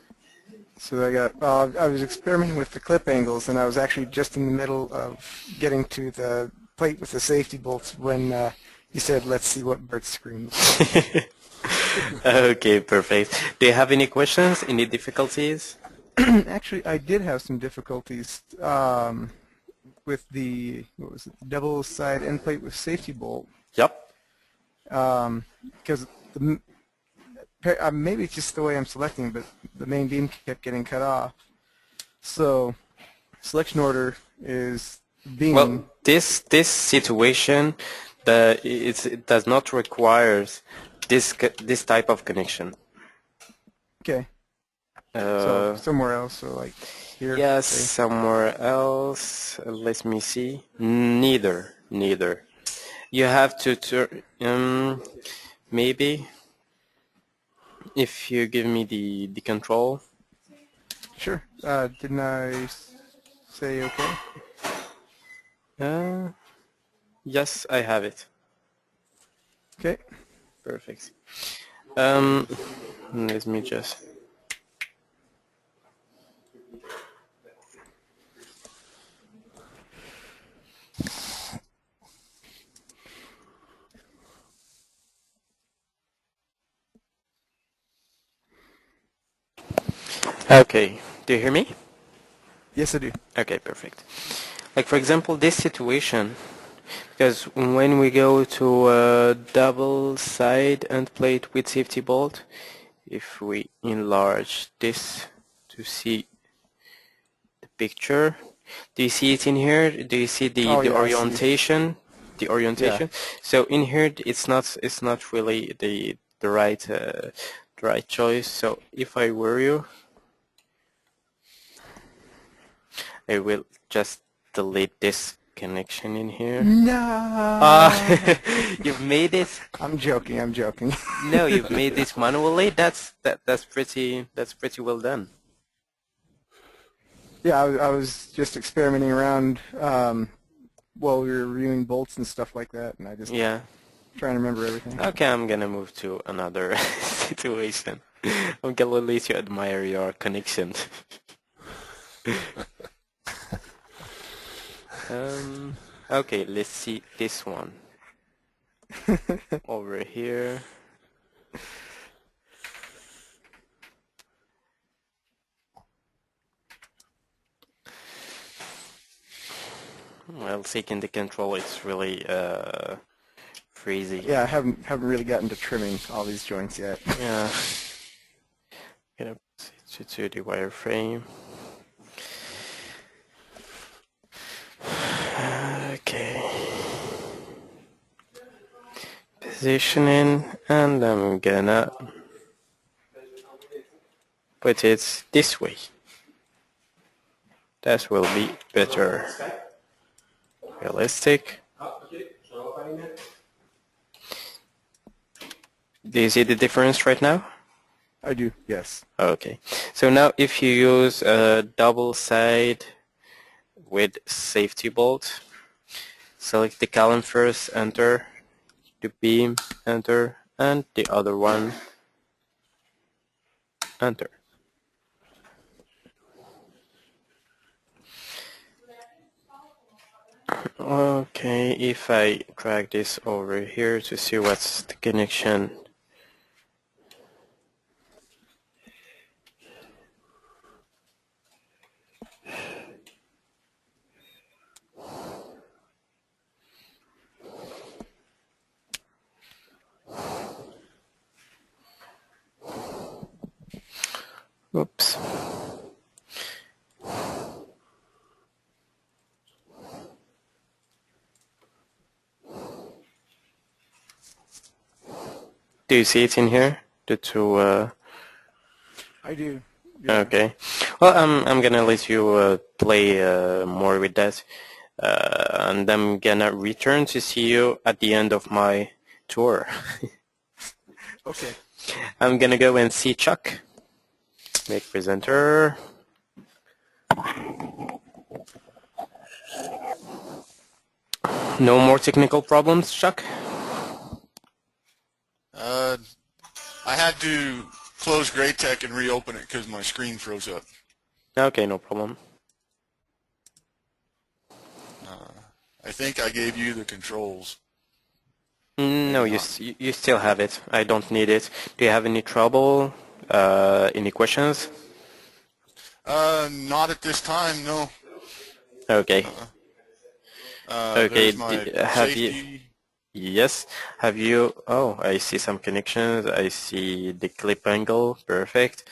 So I was experimenting with the clip angles, and I was actually just in the middle of getting to the plate with the safety bolts when he said, "Let's see what Bert's screen looks like." Okay, perfect. Do you have any questions? Any difficulties? Actually, I did have some difficulties with the double side end plate with safety bolt, Yep. because maybe it's just the way I'm selecting, but the main beam kept getting cut off. So selection order is beam. Well, this situation, it does not require this type of connection. Okay. So Uh, somewhere else, so like here. yes, say. somewhere else. Let me see. Neither. You have to turn. Maybe if you give me the control. Sure. Didn't I say okay? Yes, I have it. Okay. Perfect. Let me just. Okay. Do you hear me? Yes, I do. Okay, perfect. Like for example, this situation, because when we go to a double side end plate with safety bolt, if we enlarge this to see the picture, do you see it in here? Do you see Oh, the yeah, I see. orientation? The orientation. So in here, it's not really the right choice. So if I were you, I will just delete this connection in here. No. You've made it. I'm joking. I'm joking. No, you've made this manually. That's pretty well done. Yeah, I was just experimenting around while we were reviewing bolts and stuff like that, and I just Yeah. trying to remember everything. Okay, I'm gonna move to another situation. I'm gonna let you admire your connection. Okay, let's see this one over here. Well, taking the control, it's really freezy. Yeah, I haven't really gotten to trimming all these joints yet. Yeah. Gonna proceed to the wireframe. Okay. Positioning, and I'm gonna put it this way. That will be better. Realistic. Do you see the difference right now? I do, yes. Okay. So now if you use a double side with safety bolt, select the column first, enter, the beam, enter, and the other one, enter. Okay, if I drag this over here to see what's the connection. Oops. Do you see it in here? The two. I do. Yeah. Okay. Well, I'm gonna let you play more with that, and I'm gonna return to see you at the end of my tour. Okay. I'm gonna go and see Chuck. Make presenter. No more technical problems, Chuck? I had to close GrayTech and reopen it because my screen froze up. Okay, no problem. I think I gave you the controls. No, you still have it. I don't need it. Do you have any trouble? Any questions? Not at this time, no. Okay. Okay. There's my Have safety. you? Yes. Have you? Oh, I see some connections. I see the clip angle. Perfect.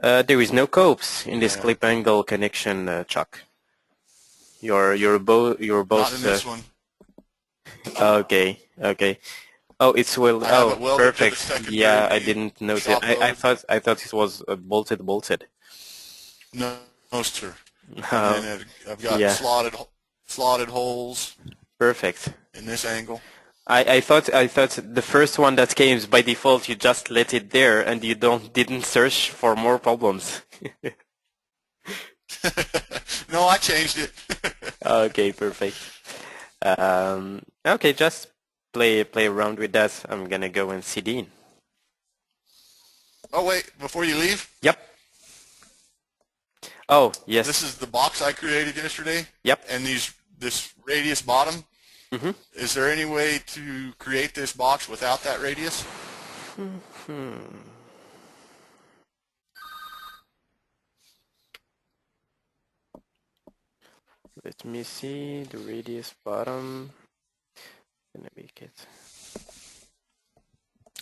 There is no copes in this clip angle connection, Chuck. You're both. Not in this one. Okay. Okay. Oh, it's well. I have it Oh, welded to the perfect. secondary Yeah, I didn't notice. shop load. I thought it was bolted. No, no, sir. And Oh, then I've got yeah, slotted holes perfect. in this angle. I thought the first one that came by default, you just let it there and you didn't search for more problems. No, I changed it. Okay, perfect. Okay, just play around with that. I'm gonna go and see Dean. Oh wait, before you leave, Yep. Oh, this yes. is the box I created yesterday. Yep. And this radius bottom. Mm-hmm. Is there any way to create this box without that radius? Let me see the radius bottom. Gonna make it.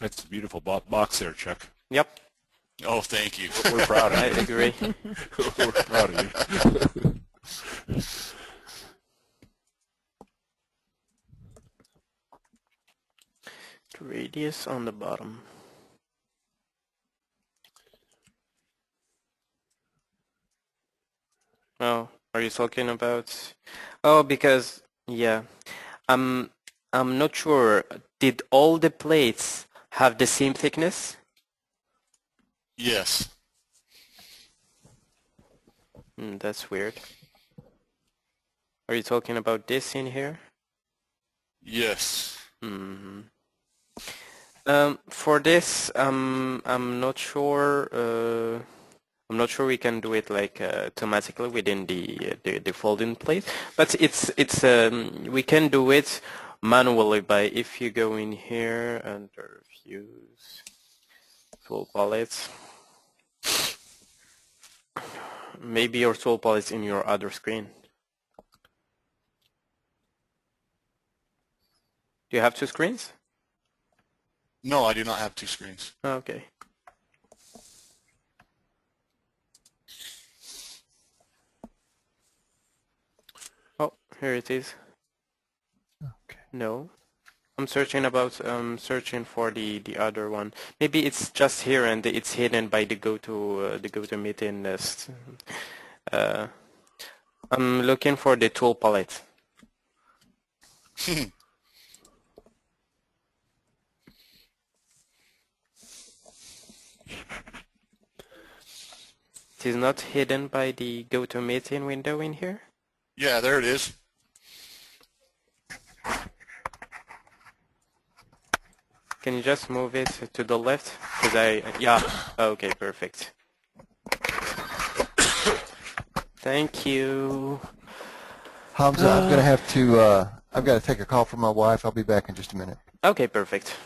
That's a beautiful box there, Chuck. Yep. Oh, thank you. We're proud I of you. agree. We're proud of you. The radius on the bottom. Oh, are you talking about? Oh, because yeah, I'm not sure. Did all the plates have the same thickness? Yes. That's weird. Are you talking about this in here? Yes. Hmm. For this, I'm not sure. I'm not sure we can do it like automatically within the folding plate, but it's we can do it manually by if you go in here under views, tool palettes. Maybe your tool palette in your other screen. Do you have two screens? No, I do not have two screens. Okay. Oh, here it is. Okay. No. I'm searching for the other one. Maybe it's just here and it's hidden by the go to meeting list. I'm looking for the tool palette. It is not hidden by the go to meeting window in here. Yeah, there it is. Can you just move it to the left? Yeah. Okay, perfect. Thank you. Hamza, I'm gonna have to. I've got to take a call from my wife. I'll be back in just a minute. Okay, perfect.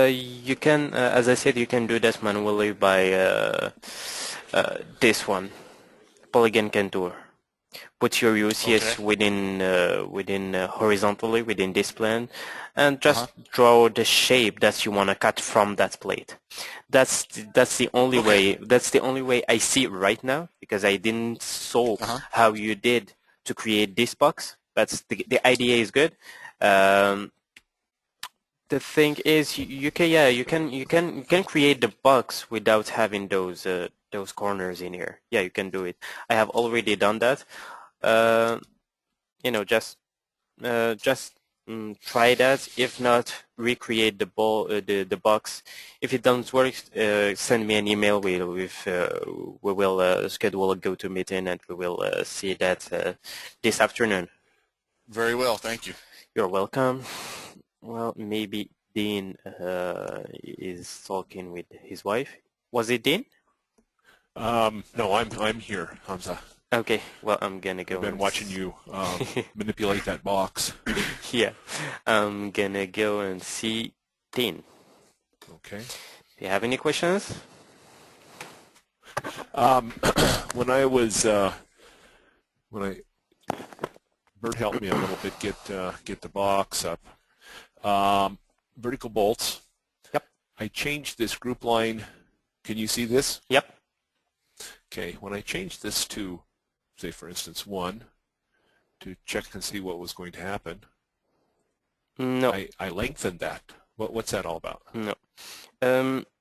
You can, as I said, you can do that manually by this one, Polygon Contour. Put your UCS within horizontally within this plane, and just draw the shape that you want to cut from that plate. That's the only way. That's the only way I see it right now, because I didn't saw how you did to create this box. That's the idea is good. The thing is, you can create the box without having those corners in here. Yeah, you can do it. I have already done that. Just try that. If not, recreate the box. If it doesn't work, send me an email. We will schedule a go-to meeting, and we will see that this afternoon. Very well, thank you. You're welcome. Well, maybe Dean is talking with his wife. Was it Dean? No, I'm here, Hamza. Okay, well, I'm gonna go. I've been watching you manipulate that box. Yeah, I'm gonna go and see Dean. Okay. Do you have any questions? When Bert helped me a little bit get the box up. Vertical bolts. Yep. I changed this group line. Can you see this? Yep. Okay. When I change this to, say, for instance, 1, to check and see what was going to happen. No, I lengthened that. What's that all about? no.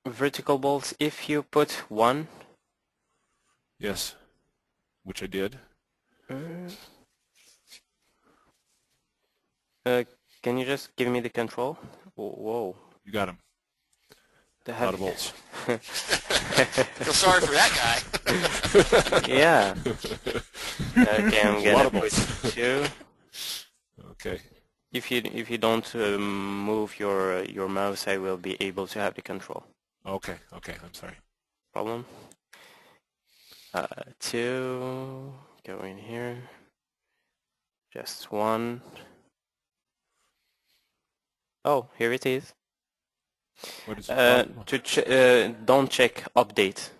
Vertical bolts, if you put one, Yes, which I did. can you just give me the control? Whoa. You got him. The A lot of bolts. Feel sorry for that guy. Yeah. Okay, I'm A lot gonna of put bolts. 2. Okay. If you don't move your mouse, I will be able to have the control. Okay. Okay. I'm sorry. Problem. 2. Go in here. Just 1. Oh, here it is. What is the problem? Don't check update,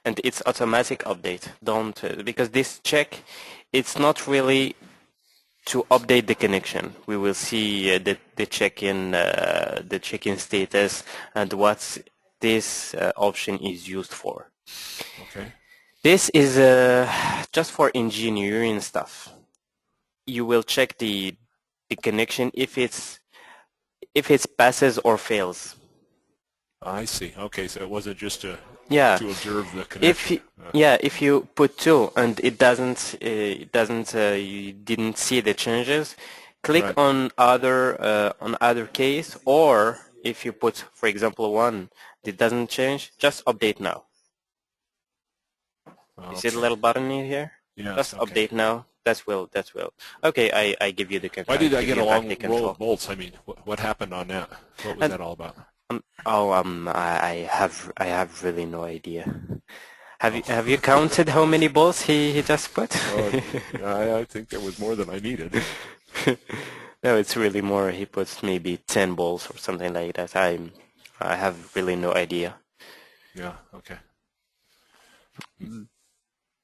and it's automatic update. Don't because this check, it's not really to update the connection. We will see the check-in status and what this option is used for. Okay. This is just for engineering stuff. You will check the connection if it passes or fails. I see. Okay, so it wasn't just to observe the If connection. if you put 2 and it doesn't you didn't see the changes, click Right. on other case, or if you put, for example, 1, it doesn't change, just update now. You see the little button in here? Yes, Just okay. update now. That's will. Okay, I give you the control. Why did I give get a you back long the row control. of bolts? I mean, what happened on that? What was And- that all about? I have really no idea. Have you counted how many balls he just put? I think there was more than I needed. No, it's really more. He puts maybe 10 balls or something like that. I have really no idea. Yeah, okay.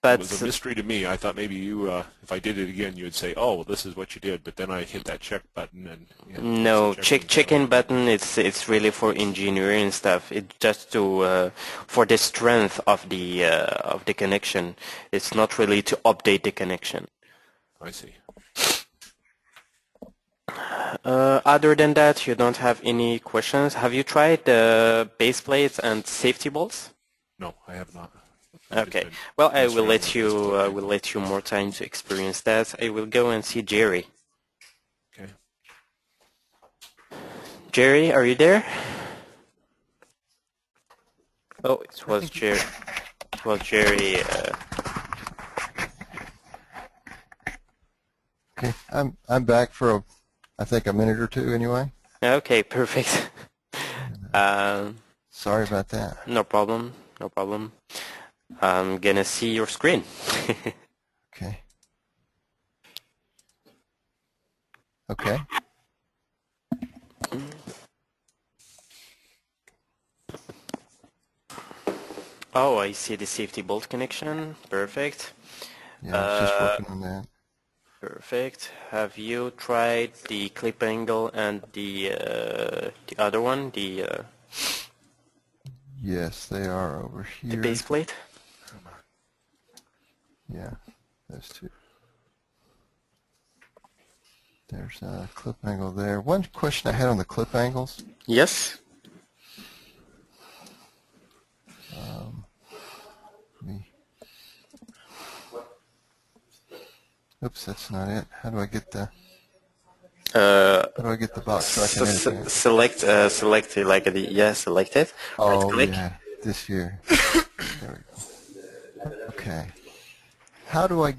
But It was a mystery to me. I thought maybe you, if I did it again, you would say, "Oh, well, this is what you did." But then I hit that check button, and no, check-in button. It's really for engineering stuff. It's just to for the strength of the connection. It's not really to update the connection. I see. Other than that, you don't have any questions. Have you tried the base plates and safety bolts? No, I have not. I've just Okay. been Well, I messing will around let with you. this I will let you more time to experience that. I will go and see Jerry. Okay. Jerry, are you there? Oh, it was Jerry. It was Jerry. Okay, I'm back for I think a minute or two anyway. Okay, perfect. Sorry about that. No problem. No problem. I'm gonna see your screen. Okay. Okay. Oh, I see the safety bolt connection. Perfect. Yeah, I was just working on that. Perfect. Have you tried the clip angle and the other one, the Yes, they are over here. base plate? Yeah, those two. There's a clip angle there. One question I had on the clip angles. Yes. Me. Oops, that's not it. How do I get the box so I can edit that? Select it like select it. Right Oh click. yeah, this here. There we go. Okay. How do I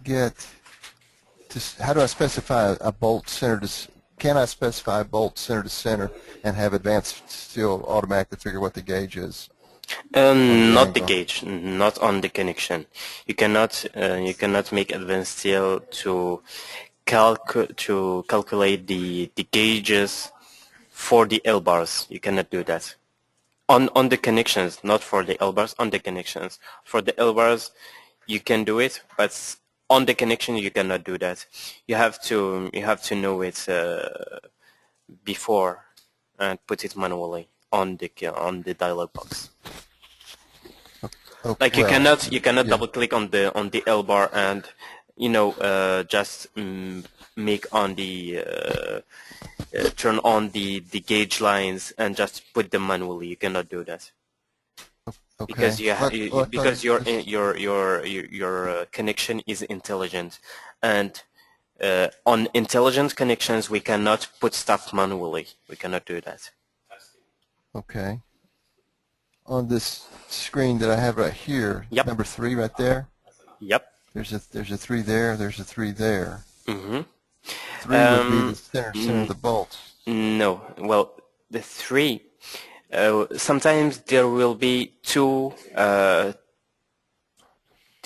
specify a bolt center to? Can I specify a bolt center to center and have advanced still automatically figure what the gauge is? Not the angle. gauge, not on the connection. You cannot make advanced steel to calculate the gauges for the L bars. You cannot do that on the connections, not for the L bars. On the connections, for the L bars, you can do it, but on the connection you cannot do that. You have to know it before and put it manually on the dialog box. Okay, Like you cannot double click on the L bar and just make on the turn on the gauge lines and just put them manually. You cannot do that Okay. because because your This- connection is intelligent, and on intelligent connections we cannot put stuff manually. We cannot do that. Okay. On this screen that I have right here, Yep. number 3 right there. Yep. There's a 3 there. There's a 3 there. Mm-hmm. 3 would be the center of the bolt. No. Well, the 3. Sometimes there will be two. There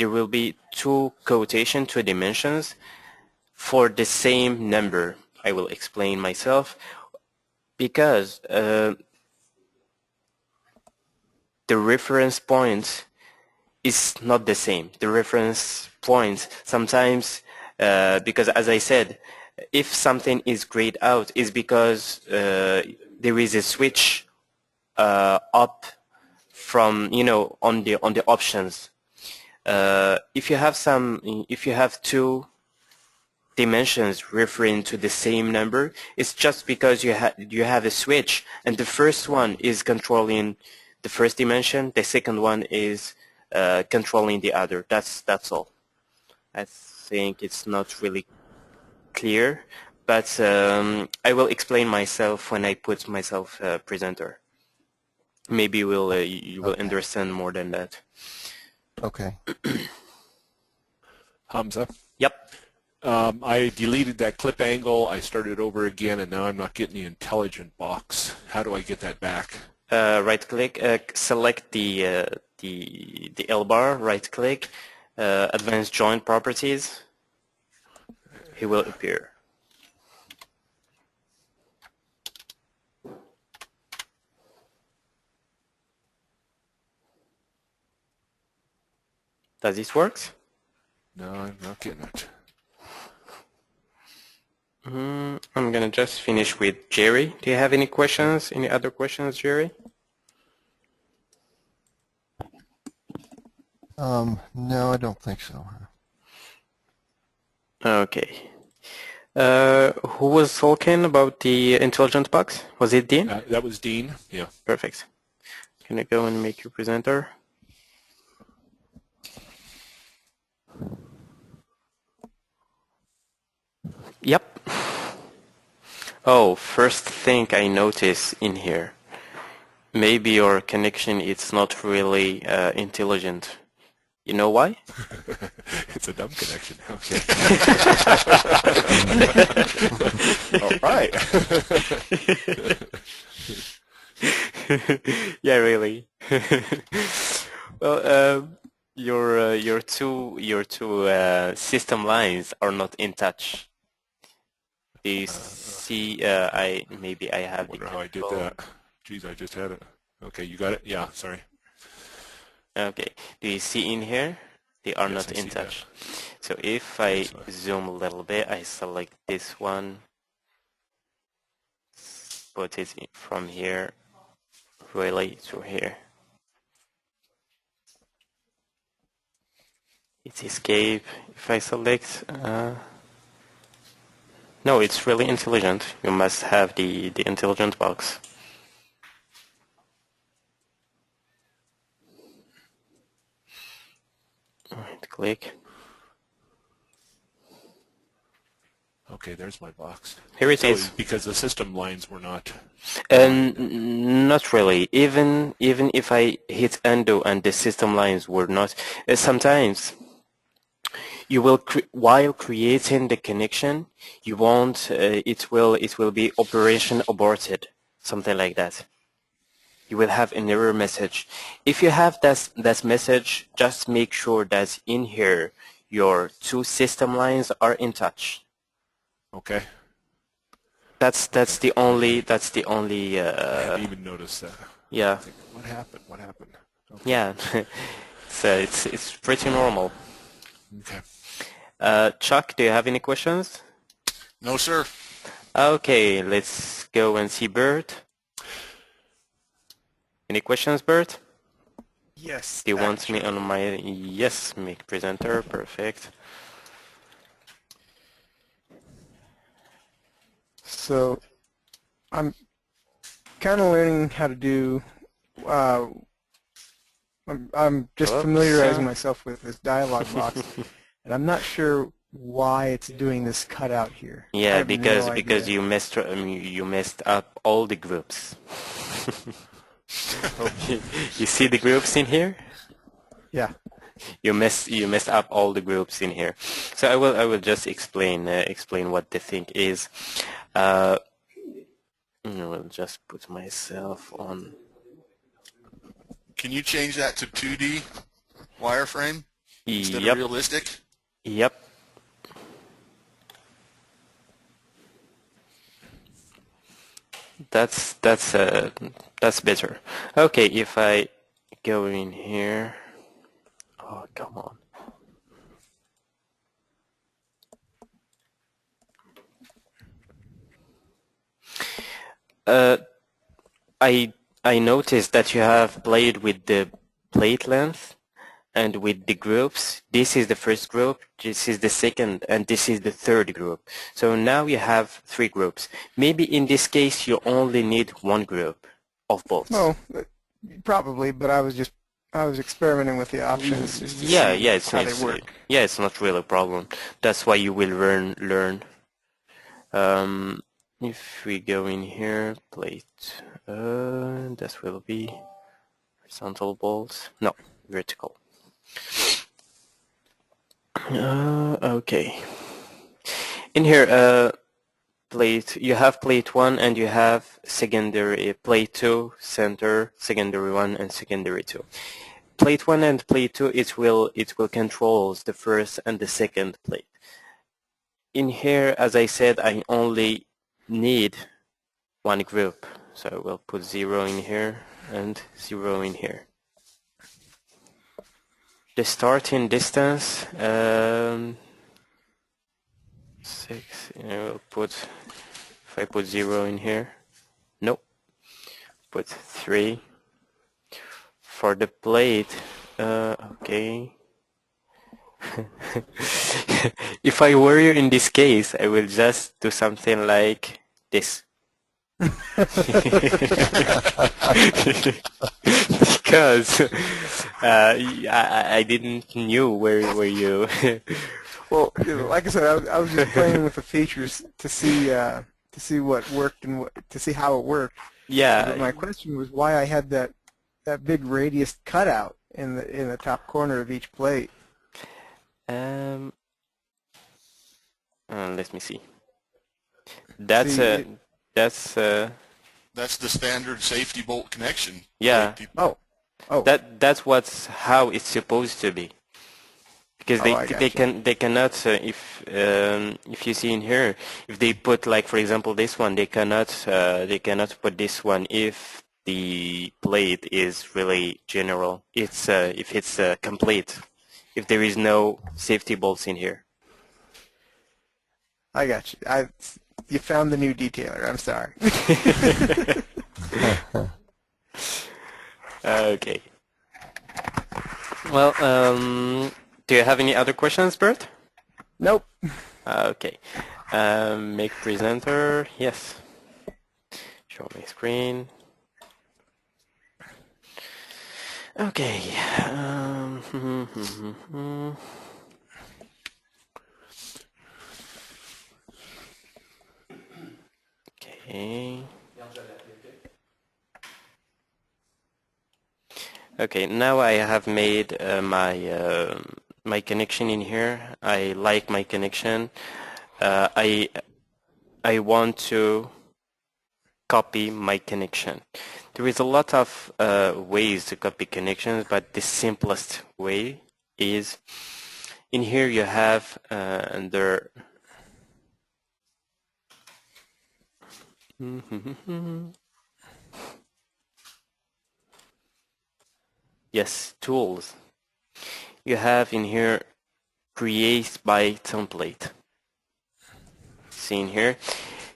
will be two dimensions for the same number. I will explain myself because the reference point is not the same. The reference point sometimes, because as I said, if something is grayed out, is because there is a switch up from on the options. If you have two dimensions referring to the same number, it's just because you have a switch, and the first one is controlling the first dimension, the second one is controlling the other. That's all. I think it's not really clear, but I will explain myself when I put myself presenter. Maybe you will understand more than that. Okay. Hamza? Yep. I deleted that clip angle. I started over again, and now I'm not getting the intelligent box. How do I get that back? Right click, select the L bar, right click, advanced joint properties. He will appear. Does this work? No, I'm not getting it. I'm gonna just finish with Jerry. Do you have any questions? Any other questions, Jerry? No, I don't think so. Okay. Who was talking about the intelligent box? Was it Dean? That was Dean. Yeah. Perfect. Can you go and make your presenter? Yep. Oh, first thing I notice in here, maybe your connection is not really intelligent. You know why? It's a dumb connection. Okay. All right. Yeah, really. Well, your two system lines are not in touch. Do you see? I have the Wonder how I did control. that. Geez, I just had it. Okay, you got it? Yeah, sorry. Okay. Do you see in here? They are Yes, not I in see touch. So if I so. zoom a little bit, I select this one, put it from here, really to here. It's escape. If I select, no, it's really intelligent. You must have the intelligent box. Right click. Okay, there's my box. Here it So is. it's because the system lines were not. Not really. Even if I hit undo and the system lines were not, sometimes you will while creating the connection, you won't. It will be operation aborted, something like that. You will have an error message. If you have that message, just make sure that in here your two system lines are in touch. Okay. That's the only I hadn't even noticed that. yeah. I think, what happened? What happened? Okay. Yeah. So it's pretty normal. Okay. Chuck, do you have any questions? No, sir. Okay, let's go and see Bert. Any questions, Bert? Yes. Do you want me actually. on my yes, make presenter, perfect. So I'm kind of learning how to do. I'm just Oops. familiarizing myself with this dialog box, and I'm not sure why it's doing this cutout here. I Yeah, have because no because idea. you messed up all the groups. You see the groups in here? Yeah. You messed up all the groups in here. So I will just explain what the thing is. I will just put myself on. Can you change that to 2D wireframe instead of Yep. realistic? Yep. That's better. Okay, if I go in here. Oh, come on. I noticed that you have played with the plate length and with the groups. This is the first group, this is the second, and this is the third group. So now you have 3 groups. Maybe in this case you only need 1 group of bolts. No, probably, but I was experimenting with the options just to Yeah, see yeah, it's how they work. yeah, it's not really a problem. That's why you will learn. If we go in here, plate, that will be horizontal bolts. No, vertical. Okay. In here, plate, you have plate 1 and you have secondary plate 2, center, secondary 1 and secondary 2. Plate 1 and plate 2, it will controls the first and the second plate. In here, as I said, I only need 1 group. So I will put 0 in here and 0 in here. The starting distance, 6, I will put, if I put 0 in here, nope, put 3. For the plate, okay. If I were you in this case, I will just do something like this. Because I didn't knew where you. Well, like I said, I was just playing with the features to see what worked and to see how it worked. Yeah. But my question was why I had that big radius cutout in the top corner of each plate. Let me see. That's See, that's That's the standard safety bolt connection. yeah. Oh. That's how it's supposed to be. Because I gotcha. they cannot if you see in here, if they put, like, for example, this one, they cannot put this one if the plate is really general. It's if it's complete, if there is no safety bolts in here. I got you. You found the new detailer. I'm sorry. Okay. Well, do you have any other questions, Bert? Nope. Okay. Make presenter. Yes. Show my screen. Okay. Okay. Okay, now I have made my connection in here. I like my connection. I want to copy my connection. There is a lot of ways to copy connections, but the simplest way is in here you have under yes, tools. You have in here create by template. See in here?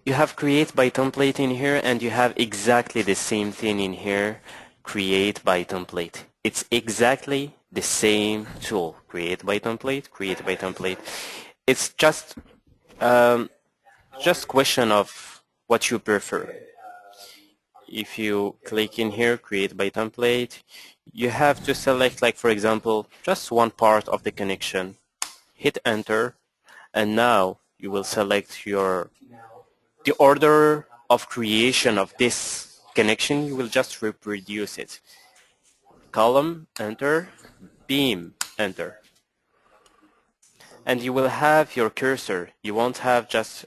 You have create by template in here, and you have exactly the same thing in here, create by template. It's exactly the same tool, create by template, create by template. It's just question of what you prefer. If you click in here, create by template, you have to select, like for example, just one part of the connection. Hit enter, and now you will select the order of creation of this connection. You will just reproduce it. Column, enter, beam, enter. And you will have your cursor. You won't have just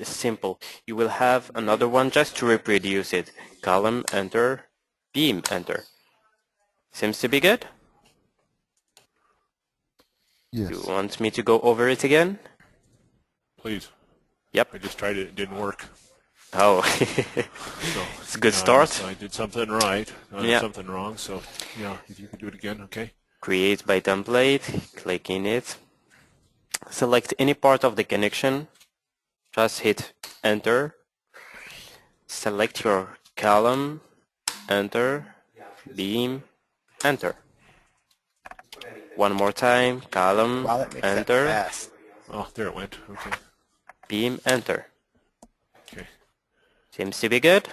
simple. You will have another one just to reproduce it. Column, enter, beam, enter. Seems to be good? Yes. You want me to go over it again? Please. Yep. I just tried it. It didn't work. Oh, So it's a good yeah, start. I did something right. I did Yeah. something wrong. So yeah, if you could do it again, okay. Create by template, click in it. Select any part of the connection. Just hit enter. Select your column, enter, beam, enter. One more time, column, Wow, that makes that enter, fast. Oh, there it went. Okay. beam, enter. Okay. Seems to be good.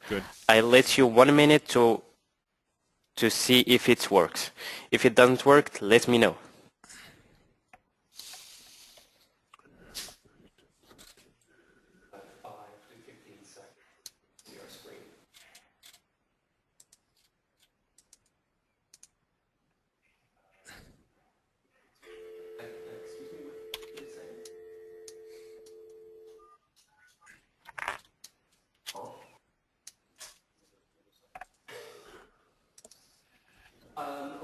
Good. I let you 1 minute to see if it works. If it doesn't work, let me know.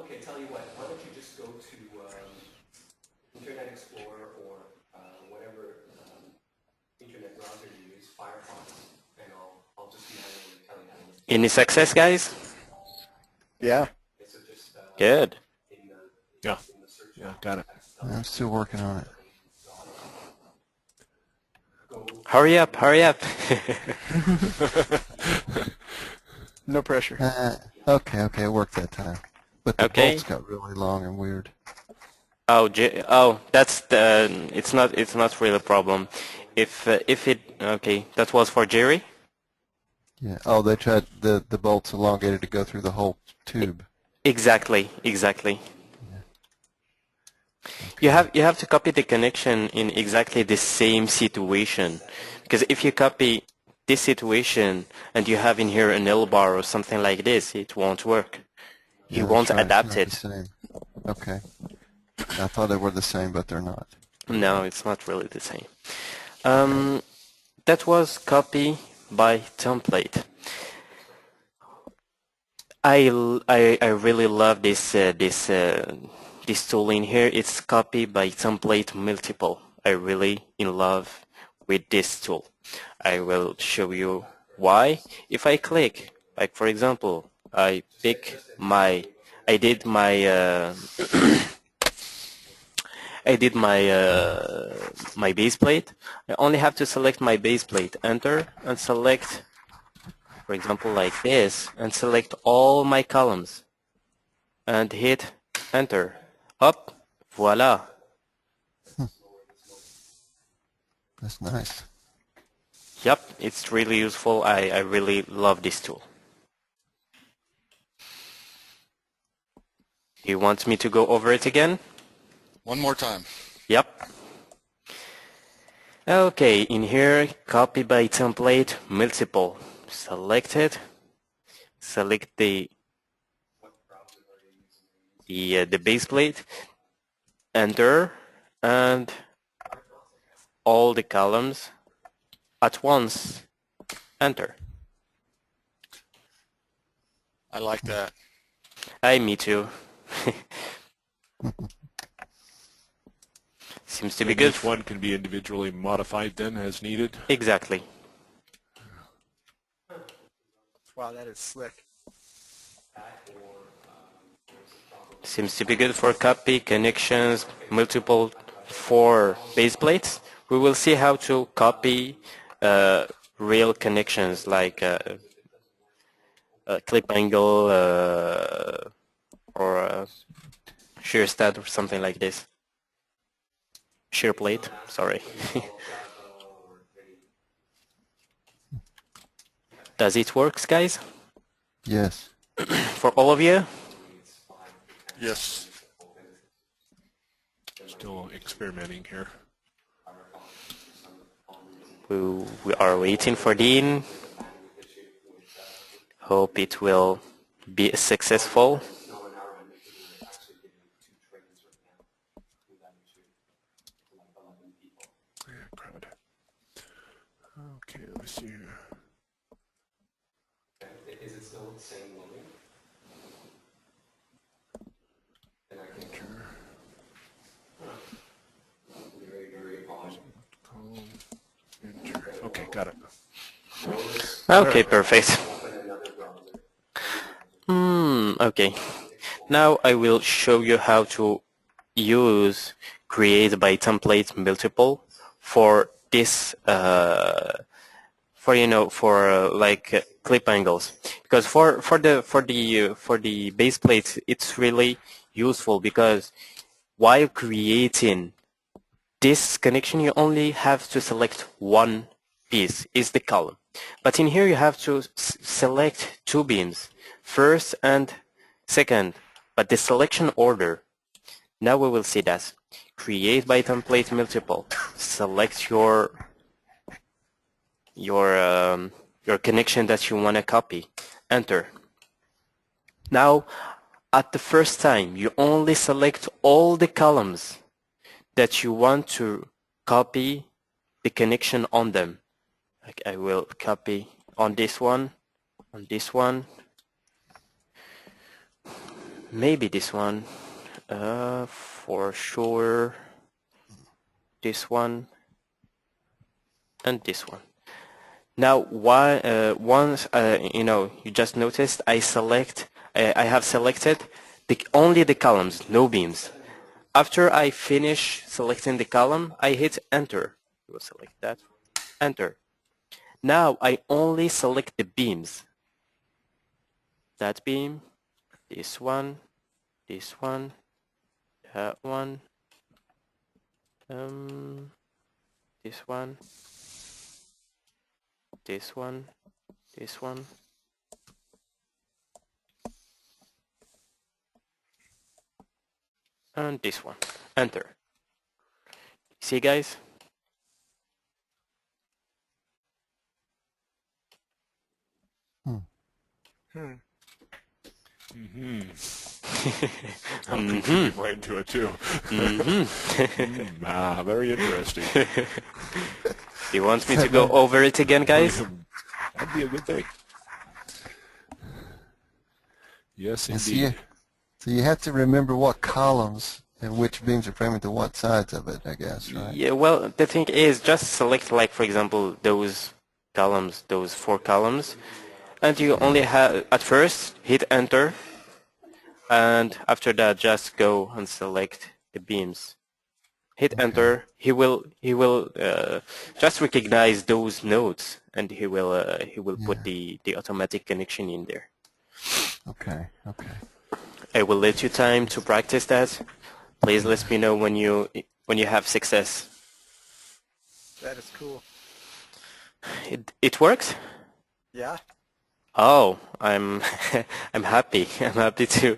Okay, tell you what, why don't you just go to Internet Explorer or whatever internet browser you use, Firefox, and I'll just manually tell you how to list. Any success, guys? Yeah. Okay, so just Good. in the Yeah. in the search Yeah. Got it. I'm still working on it. Hurry up, hurry up. No pressure. Okay, it worked that time. But the Okay. bolts got really long and weird. Oh, that's the. It's not really a problem. If it okay, that was for Jerry. Yeah. Oh, they tried the bolts elongated to go through the whole tube. Exactly. You have to copy the connection in exactly the same situation, because if you copy this situation and you have in here an L bar or something like this, it won't work. Yeah, You that's won't right. It's adapt not the it. same. Okay. I thought they were the same, but they're not. No, it's not really the same. That was copy by template. I really love this tool in here. It's copy by template multiple. I really in love with this tool. I will show you why. If I click, like for example, I did my I did my base plate. I only have to select my base plate, enter, and select, for example, like this, and select all my columns, and hit enter. Up, voila. That's nice. Yep, it's really useful. I really love this tool. You want me to go over it again? One more time. Yep. Okay, in here, copy by template, multiple. Select it. Select the base plate. Enter, and all the columns at once. Enter. I like that. Me too. Seems to be And good. each one can be individually modified then as needed. Exactly. Wow, that is slick. Seems to be good for copy, connections, multiple for base plates. We will see how to copy real connections like clip angle or shear stud or something like this. Shear plate, sorry. Does it work, guys? Yes. For all of you? Yes. Still experimenting here. We are waiting for Dean. Hope it will be successful. Yeah, crud. Okay, let's see here. Is it still the same loading? And I can Enter. very polished. Column. Enter. Okay, got it. Okay, perfect. Okay. Now I will show you how to use create by template multiple for this like clip angles, because for the base plate it's really useful, because while creating this connection you only have to select one piece, is the column, but in here you have to select two beams, first and second, but the selection order. Now we will see that. Create by template multiple. Select your connection that you want to copy. Enter. Now, at the first time, you only select all the columns that you want to copy the connection on them. Like I will copy on this one, maybe this one, for sure, this one, and this one. Now, once you just noticed, I have selected only the columns, no beams. After I finish selecting the column, I hit enter. We'll select that, enter. Now I only select the beams. That beam, this one, that one, this one, this one, this one, and this one. Enter. See, guys? I'll contribute mine to it too. Very interesting. You want me to go over it again, guys? That'd be a good thing. Yes, And indeed. so you have to remember what columns and which beams are framing to what sides of it, I guess, right? Yeah, well, the thing is, just select, like, for example, those columns, those 4 columns, and you only have, at first, hit enter, and after that, just go and select the beams. Hit enter. He will just recognize those nodes, and he will put the automatic connection in there. Okay. I will let you time to practice that. Please let me know when you have success. That is cool. It works? Yeah. Oh, I'm I'm happy. I'm happy too.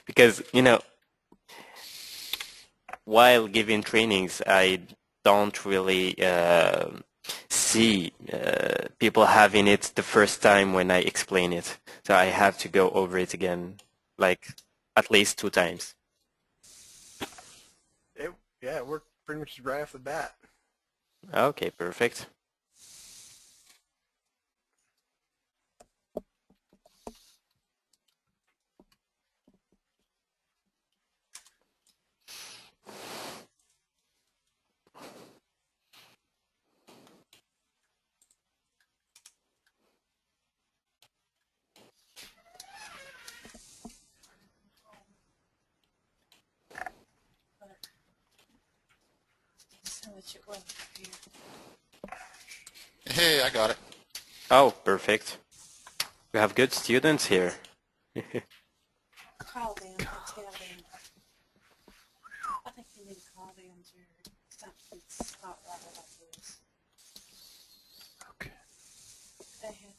Because, while giving trainings, I don't really see people having it the first time when I explain it. So I have to go over it again, like at least 2 times. It worked pretty much right off the bat. Okay, perfect. Hey, I got it. Oh, perfect. We have good students here. Call them and tell them. I think you need to call them, Jerry. Something's not right about this. Okay. They have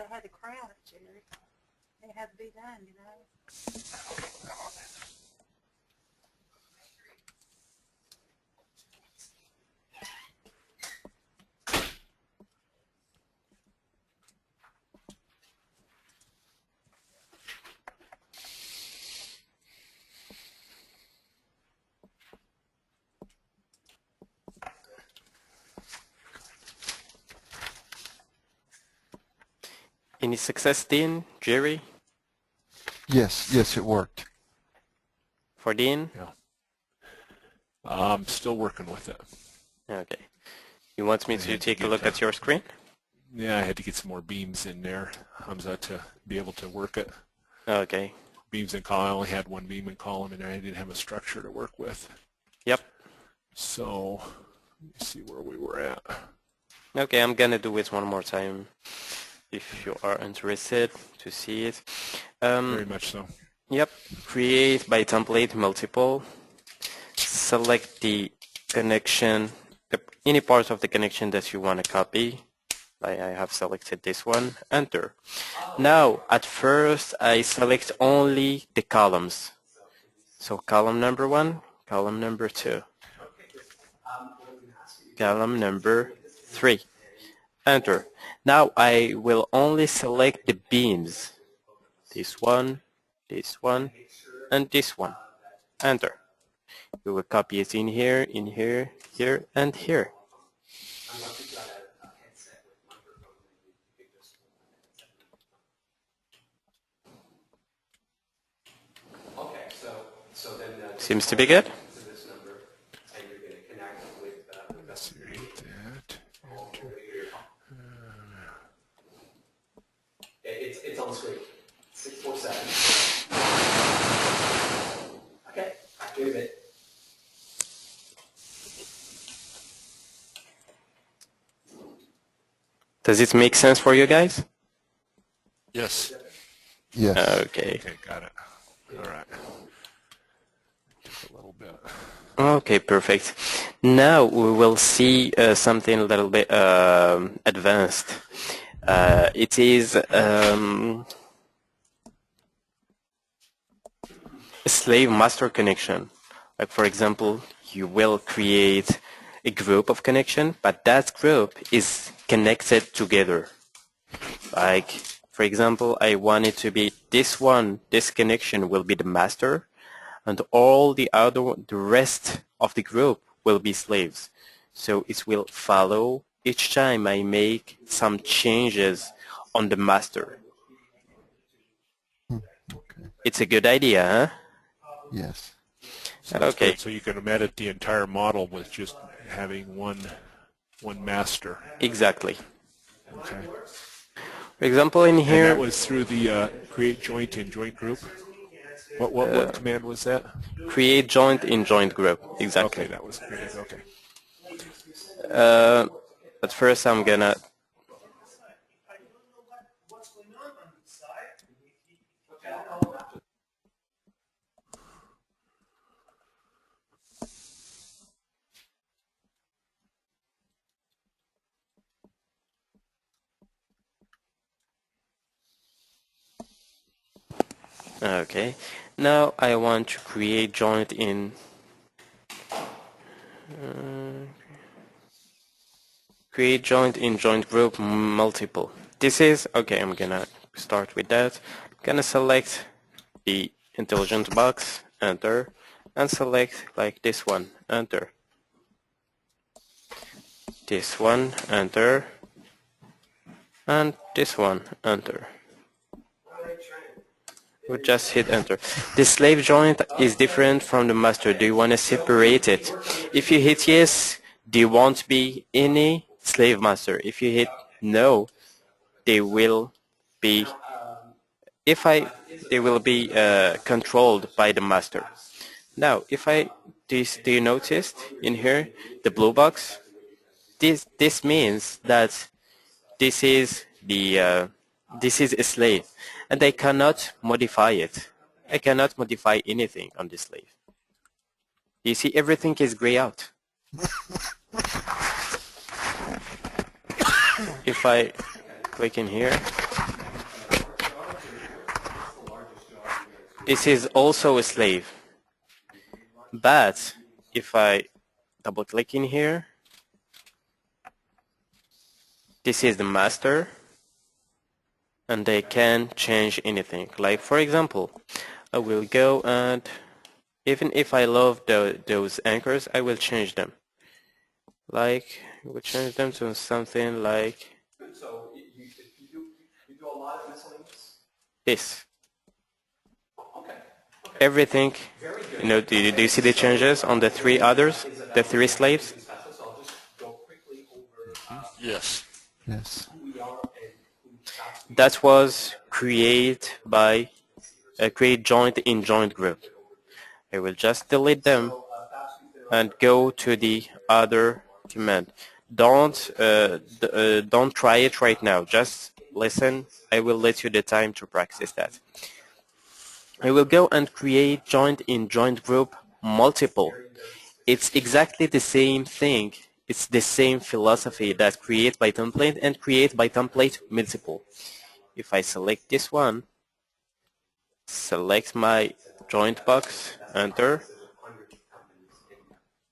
had to crown it, Jerry. It had to be done, you know. Any success, Dean, Jerry, Yes, yes, it worked. for Dean? I'm still working with it. Okay. You want me I to had to take a get look at your screen? Yeah, I had to get some more beams in there, Hamza, to be able to work it. Okay. Beams in column. I only had one beam in column in there. I didn't have a structure to work with. Yep. So let me see where we were at. Okay, I'm gonna do it one more time if you are interested to see it. Very much so. Yep. Create by template multiple. Select the connection, any part of the connection that you want to copy. I have selected this one. Enter. Now, at first, I select only the columns. So column number 1, column number 2, column number 3. Enter. Now I will only select the beams. This one, and this one. Enter. We will copy it in here, here, and here. Okay, so then Seems to be good. to this number, and you're going to connect with Let's see, hit that. Enter. it's on the screen. 647. Okay, wait a minute. Does it make sense for you guys? Yes. Yes. Okay. Okay, got it. All right. Took a little bit. Okay, perfect. Now we will see something a little bit advanced. It is a slave master connection. Like for example, you will create a group of connection, but that group is connected together. Like for example, I want it to be this one, this connection will be the master, and all the rest of the group will be slaves. So it will follow each time I make some changes on the master. Okay. It's a good idea, huh? Yes. So that's Okay. good. So you can edit the entire model with just having one master. Exactly. Okay. For example, in And here, that was through the create joint in joint group. What command was that? create joint in joint group. Exactly. Okay, that was created. Okay. But first I'm gonna okay. Now I want to create joint in joint group multiple. This is okay. I'm gonna start with that. I'm gonna select the intelligent box, enter, and select like this one, enter. This one, enter, and this one, enter. We just hit enter. The slave joint is different from the master. Do you want to separate it? If you hit yes, there won't be any slave master. If you hit no, they will be they will be controlled by the master. Now, if I do you notice in here the blue box? This means that this is a slave, and I cannot modify it. I cannot modify anything on this slave. You see, everything is gray out. If I click in here, this is also a slave. But if I double click in here, this is the master, and I can change anything. Like for example, I will go and even if I love those anchors, I will change them. Like we'll change them to something like So you do a lot of miscellaneous? this. Okay. Everything, Very good. you know, do you see the changes on the three others, the three slaves? So I'll just go quickly over Yes. Yes. who we are and who tasks we That was create by create joint in joint group. I will just delete them and go to the other command. Don't try it right now. Just listen. I will let you the time to practice that. I will go and create joint in joint group multiple. It's exactly the same thing. It's the same philosophy that create by template and create by template multiple. If I select this one, select my joint box, enter,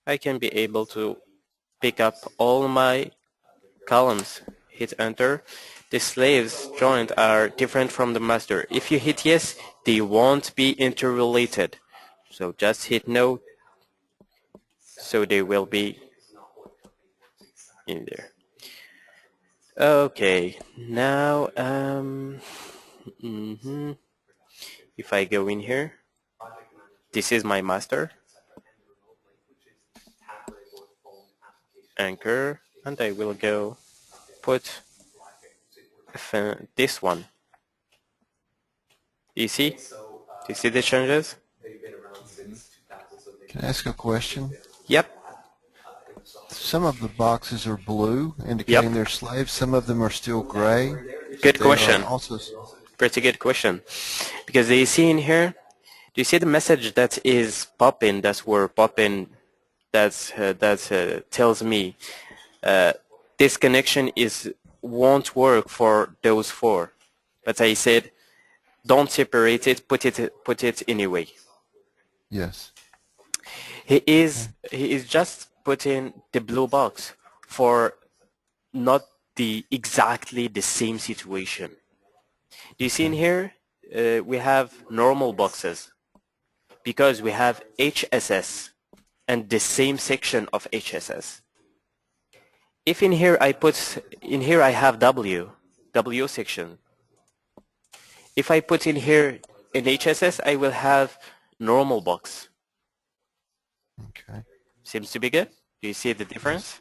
I can be able to pick up all my columns, hit enter. The slaves joined are different from the master. If you hit yes, they won't be interrelated. So just hit no, so they will be in there. Okay, now if I go in here, this is my master, anchor, and I will go put this one. You see? Do you see the changes? Can I ask a question? Yep. Some of the boxes are blue, indicating Yep. they're slaves. Some of them are still gray. Good They are question. also, Pretty good question. Because do you see in here, do you see the message that is popping, that's where popping, that tells me this connection won't work for those four. But I said, don't separate it, put it anyway. yes. He is just putting the blue box for not exactly the same situation. Do you see in here? We have normal boxes because we have HSS and the same section of HSS. If in here I have W section. If I put in here an HSS, I will have normal box. Okay. Seems to be good. Do you see the difference?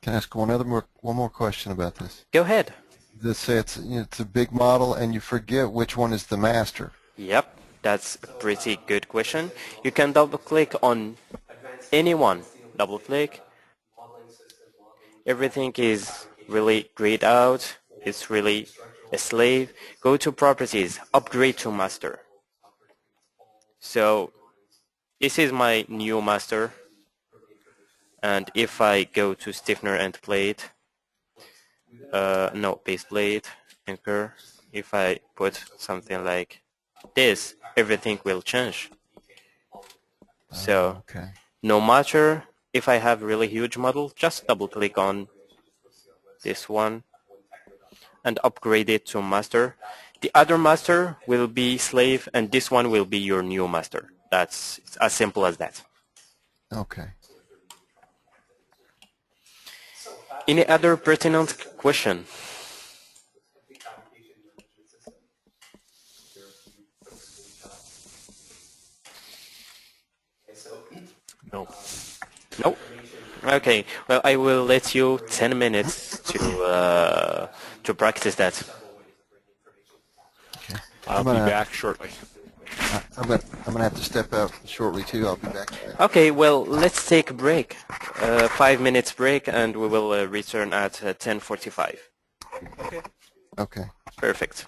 Can I ask one more question about this? Go ahead. Let's say it's a big model, and you forget which one is the master. Yep, that's a pretty good question. You can double click on any one. Double click. Everything is really grayed out. It's really a slave. Go to properties, upgrade to master. So this is my new master. And if I go to stiffener and plate, no, base plate, anchor, if I put something like this, everything will change. So Okay. no matter if I have really huge model, just double click on this one and upgrade it to master. The other master will be slave and this one will be your new master. That's as simple as that. Okay. Any other pertinent question? No. Nope. Okay. Well, I will let you 10 minutes to practice that. Okay. I'll be back shortly. I'm gonna have to step out shortly too. I'll be back. Okay. Well, let's take a break. 5 minutes break, and we will return at 10:45. Okay. Okay. Perfect.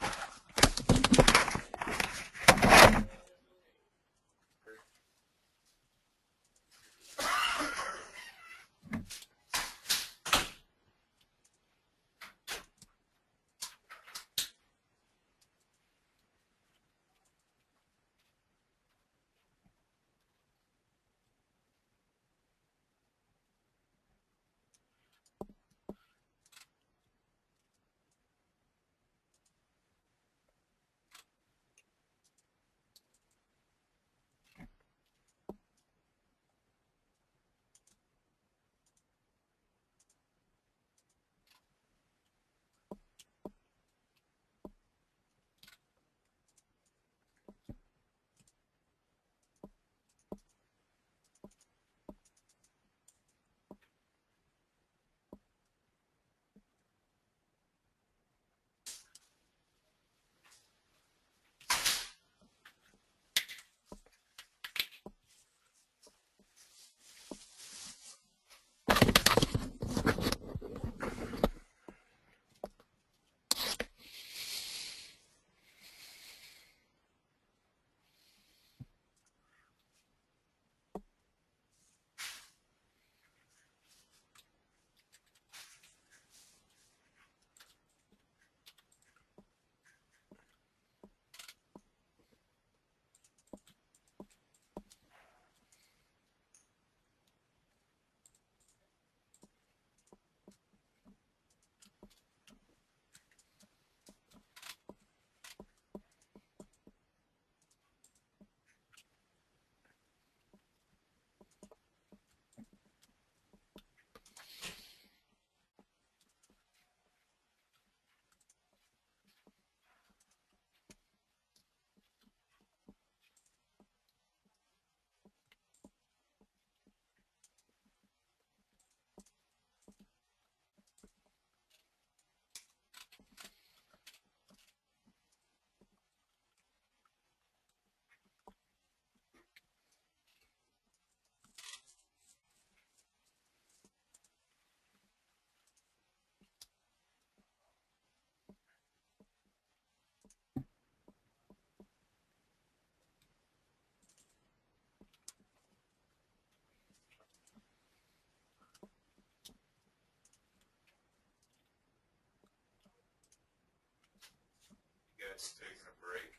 That's taking a break.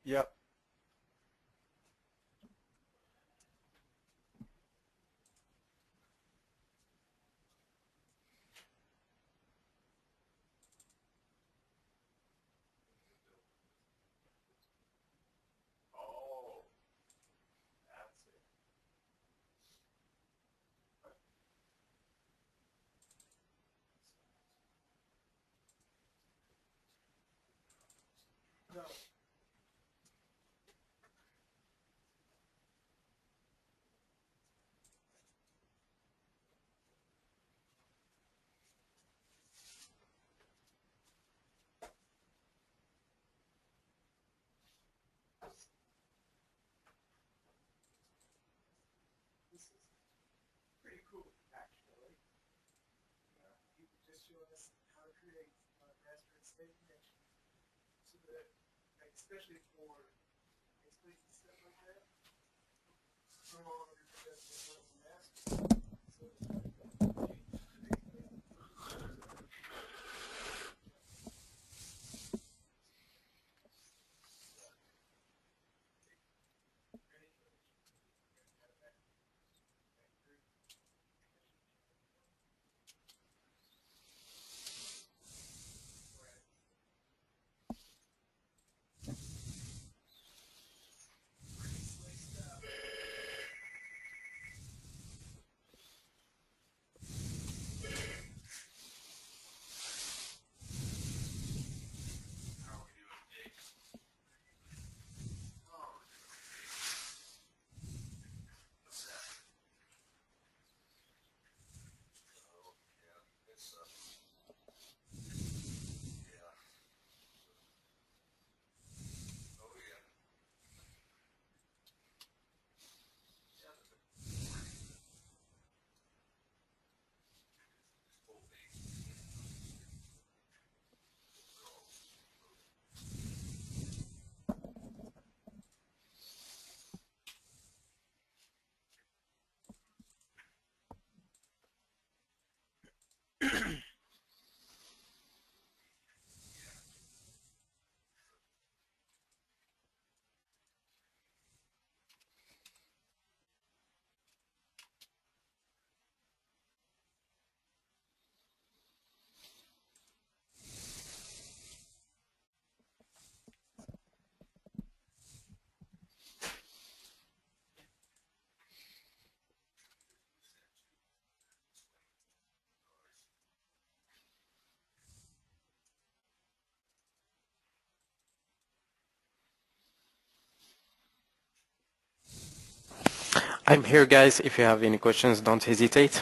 Yep. Oh, that's it. No. This is pretty cool, actually. You can just show us how to create master and slave connection, so that, like, especially for exploits and stuff like that, no longer just a master. So I'm here, guys. If you have any questions, don't hesitate.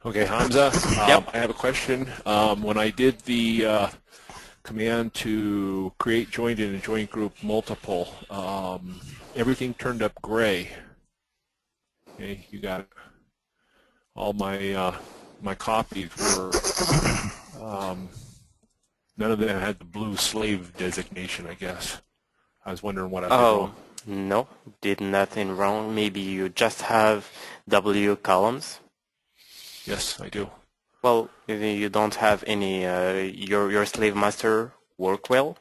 Okay, Hamza, Yep. I have a question. When I did the command to create joint in a joint group multiple, everything turned up gray. Okay, you got all my my copies were none of them had the blue slave designation, I guess. I was wondering what I did wrong. No, did nothing wrong. Maybe you just have W columns. Yes, I do. Well, you don't have any, your slave master work well.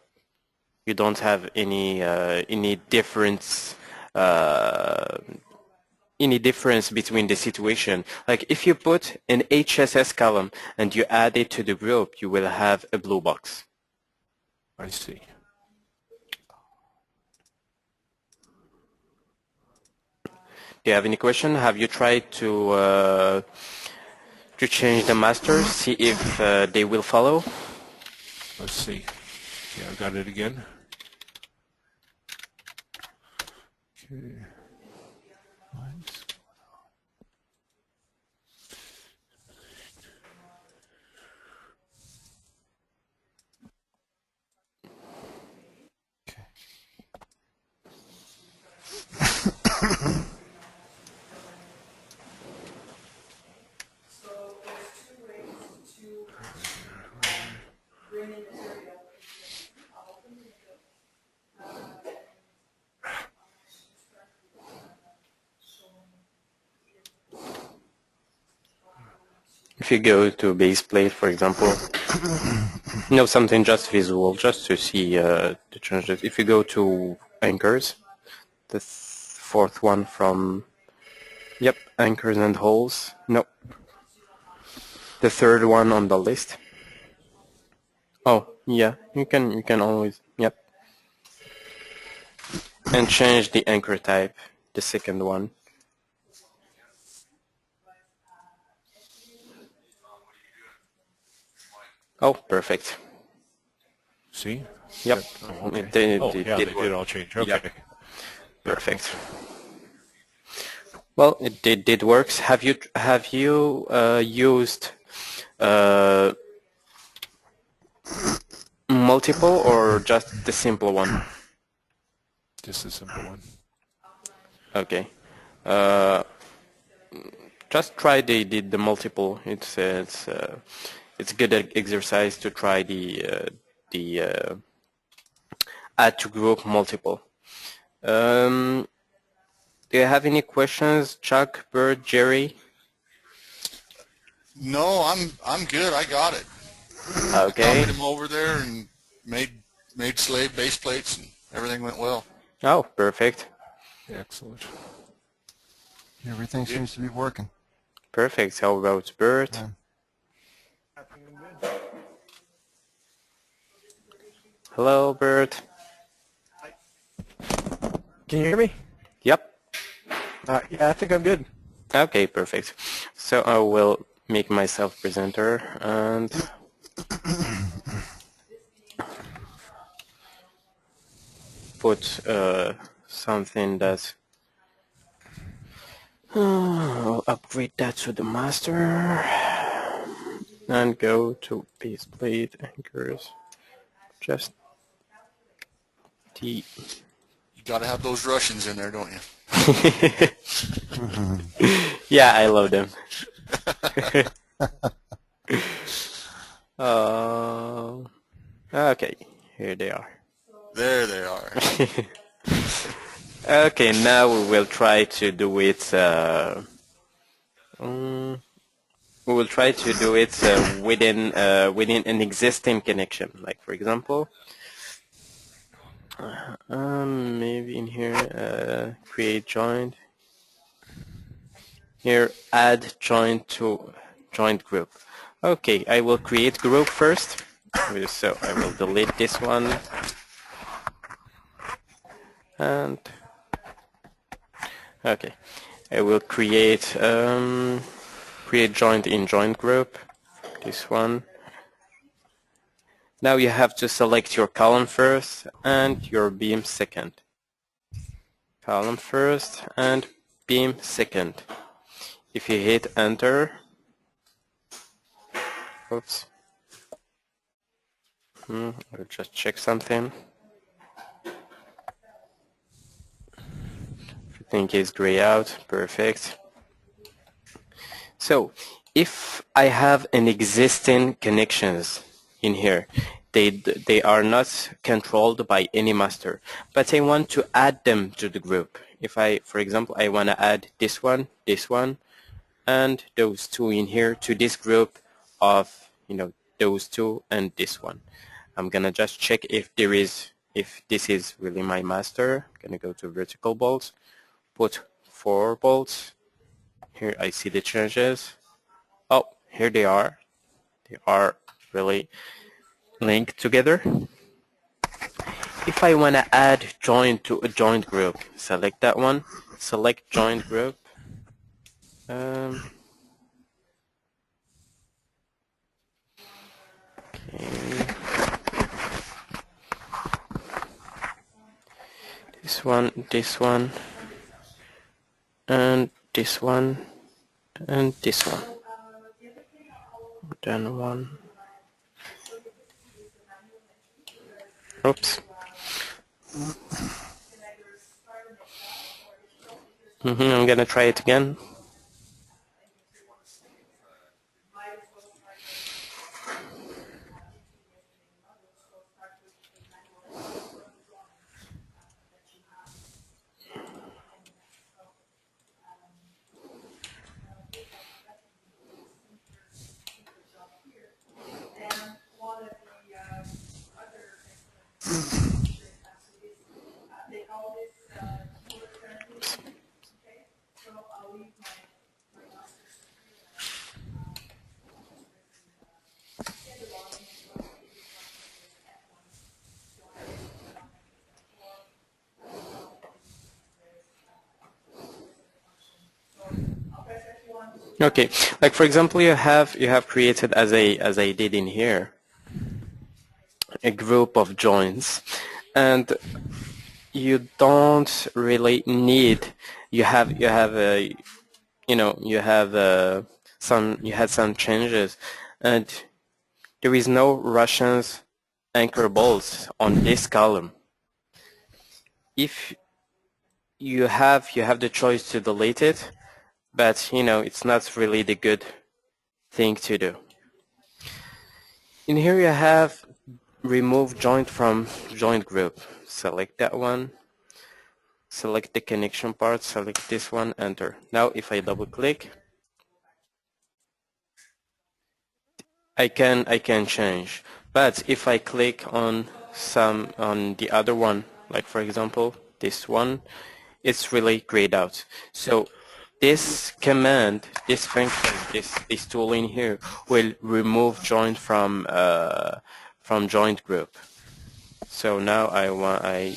You don't have any difference, any difference between the situation. Like if you put an HSS column and you add it to the group, you will have a blue box. I see. Do you have any question? Have you tried to change the masters, see if they will follow? Let's see. Okay, I got it again. Okay. If you go to base plate, for example, something just visual, just to see the changes. If you go to anchors, the fourth one from, yep, anchors and holes. No, the third one on the list. Oh, yeah, you can always, yep. And change the anchor type, the second one. Oh, perfect. See? Yep. Oh, okay. It did, Oh, it yeah, did they work. did all change. Okay. Yep. Perfect. Well, it did works. Have you used multiple or just the simple one? Just a simple one. Okay. Just try the multiple. It's good exercise to try the add to group multiple. Do you have any questions, Chuck, Bert, Jerry? No, I'm good. I got it. Okay. Copied them over there and made slave base plates, and everything went well. Oh, perfect. Excellent. Everything seems to be working. Perfect. How about Bert? Yeah. I think I'm good. Hello, Bert. Can you hear me? Yep. Yeah, I think I'm good. Okay, perfect. So I will make myself presenter and put something that I'll upgrade that to the master and go to base plate anchors. Just the You got to have those Russians in there, don't you? yeah, I love them. Okay, here they are. There they are. Okay, now we will try to do it. We will try to do it within an existing connection. Like for example, maybe in here, create joint. Here, add joint to joint group. Okay, I will create group first. So I will delete this one and okay, I will create joint in joint group. This one. Now you have to select your column first and your beam second. Column first and beam second. If you hit enter, oops, I'll just check something. Everything is gray out, perfect. So if I have an existing connections in here, they are not controlled by any master, but I want to add them to the group. If for example, I want to add this one, and those two in here to this group of, those two and this one. I'm gonna just check if this is really my master. I'm gonna go to vertical bolts, put 4 bolts. Here I see the changes. Oh, here they are. They are really linked together. If I want to add joint to a joint group, select that one, select joint group. Okay. This one, and this one, and this one. Then one. Oops. I'm gonna try it again. Okay, like for example, you have created as I did in here a group of joints, and you don't really need you have a you have you had some changes, and there is no Russians anchor bolts on this column. If you have the choice to delete it, but it's not really the good thing to do. In here you have remove joint from joint group. Select that one. Select the connection part, select this one, enter. Now if I double click, I can change. But if I click on the other one, like for example this one, it's really grayed out. So this command, this function, this tool in here will remove joint from joint group. So now I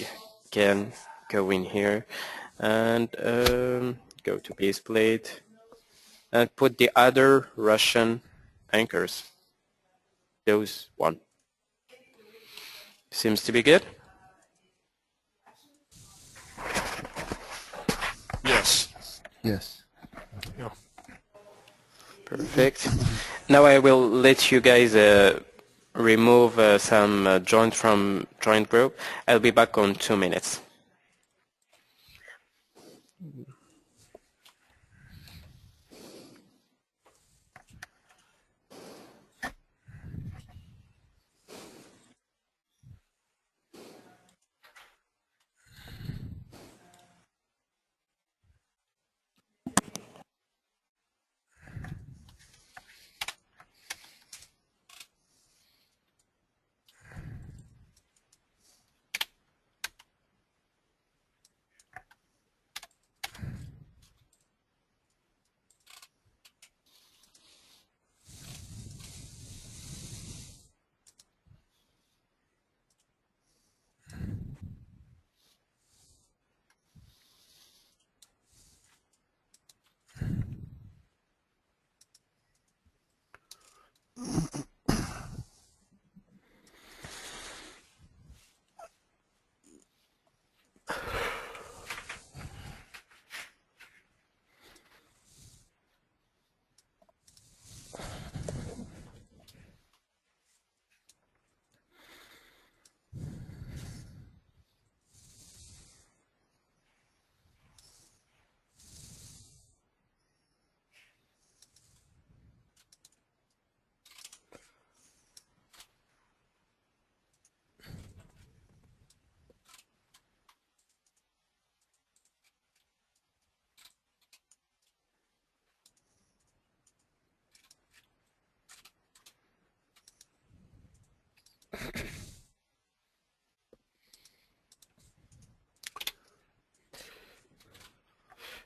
can go in here and go to base plate and put the other Russian anchors. Those one. Seems to be good. Yes. Yes. Yeah. Perfect. Now I will let you guys remove some joint from joint group. I'll be back on 2 minutes.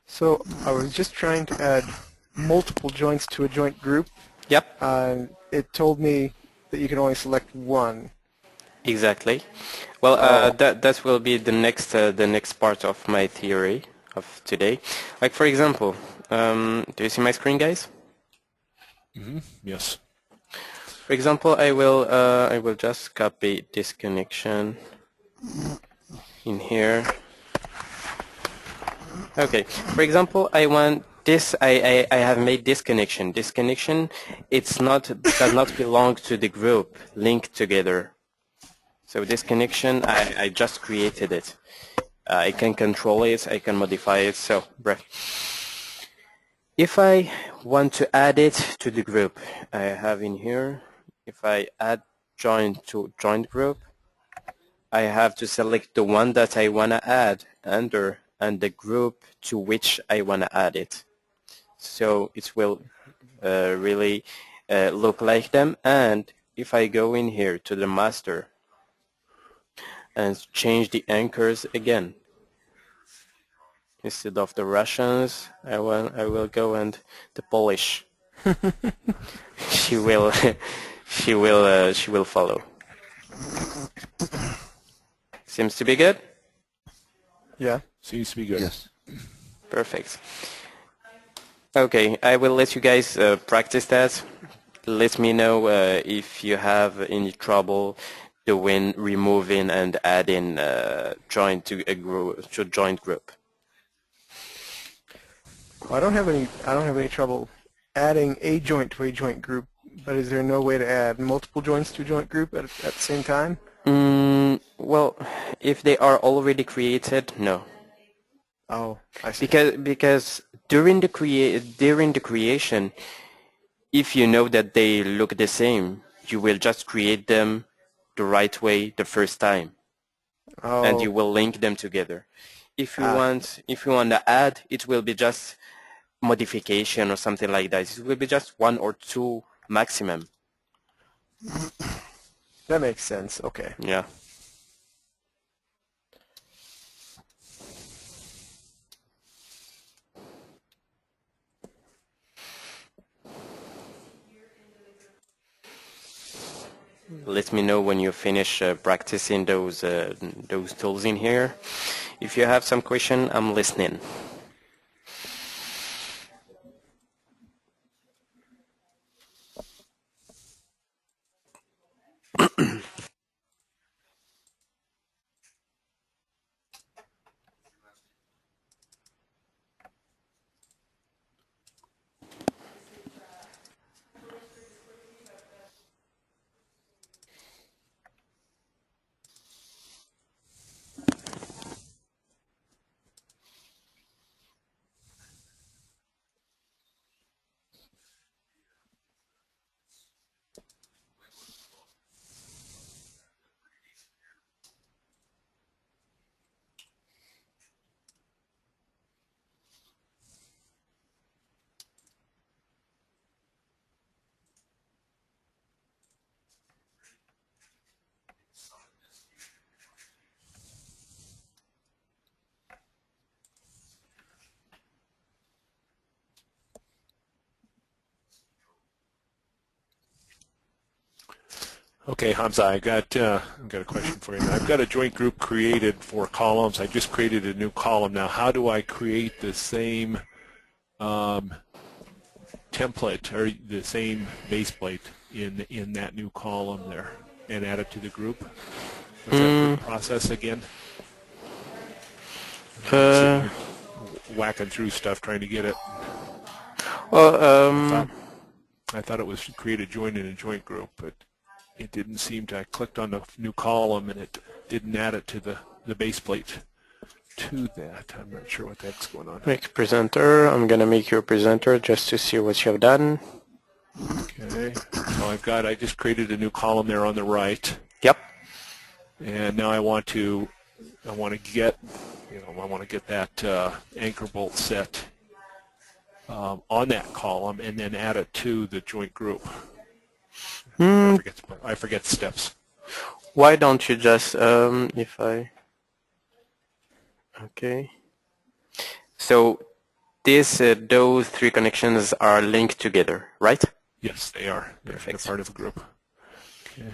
So I was just trying to add multiple joints to a joint group. Yep, It told me that you can only select one. exactly. Well, Oh. that will be the next part of my theory of today. Like for example, do you see my screen, guys? Mm-hmm. Yes. For example, I will just copy this connection in here. Okay. For example, I want this. I have made this connection. This connection, it's not does not belong to the group linked together. So this connection, I just created it. I can control it. I can modify it. So, if I want to add it to the group, I have in here. If I add join to joint group, I have to select the one that I want to add under and the group to which I want to add it. So it will really look like them. And if I go in here to the master and change the anchors again, instead of the Russians, I will go and the Polish. she will she will follow. Seems to be good. Yeah. Seems to be good. Yes. Perfect. Okay, I will let you guys practice that. Let me know if you have any trouble doing removing and adding joint to a group to joint group. Well, I don't have any trouble adding a joint to a joint group, but is there no way to add multiple joints to a joint group at the same time? Well, if they are already created, no. Oh, I see. Because during the creation, if you know that they look the same, you will just create them the right way the first time, and you Oh, will link them together. ah, If you want to add, it will be just modification or something like that. It will be just one or two maximum. that makes sense. Okay. Yeah. Let me know when you finish practicing those tools in here. If you have some question, I'm listening. Okay, Hamza, I've got a question for you. I've got a joint group created for columns. I just created a new column. Now, how do I create the same template or the same base plate in that new column there and add it to the group? What's that quick process again? I'm sitting here whacking through stuff trying to get it. Well, I thought it was to create a joint in a joint group, but it didn't seem to. I clicked on the new column and it didn't add it to the base plate to that. I'm not sure what that's going on. make presenter. I'm gonna make you a presenter just to see what you have done. Okay, so I just created a new column there on the right, Yep. and now I want to get that anchor bolt set on that column and then add it to the joint group. I forget steps. Why don't you just okay. So those three connections are linked together, right? Yes, they are. They're part of a group. Okay.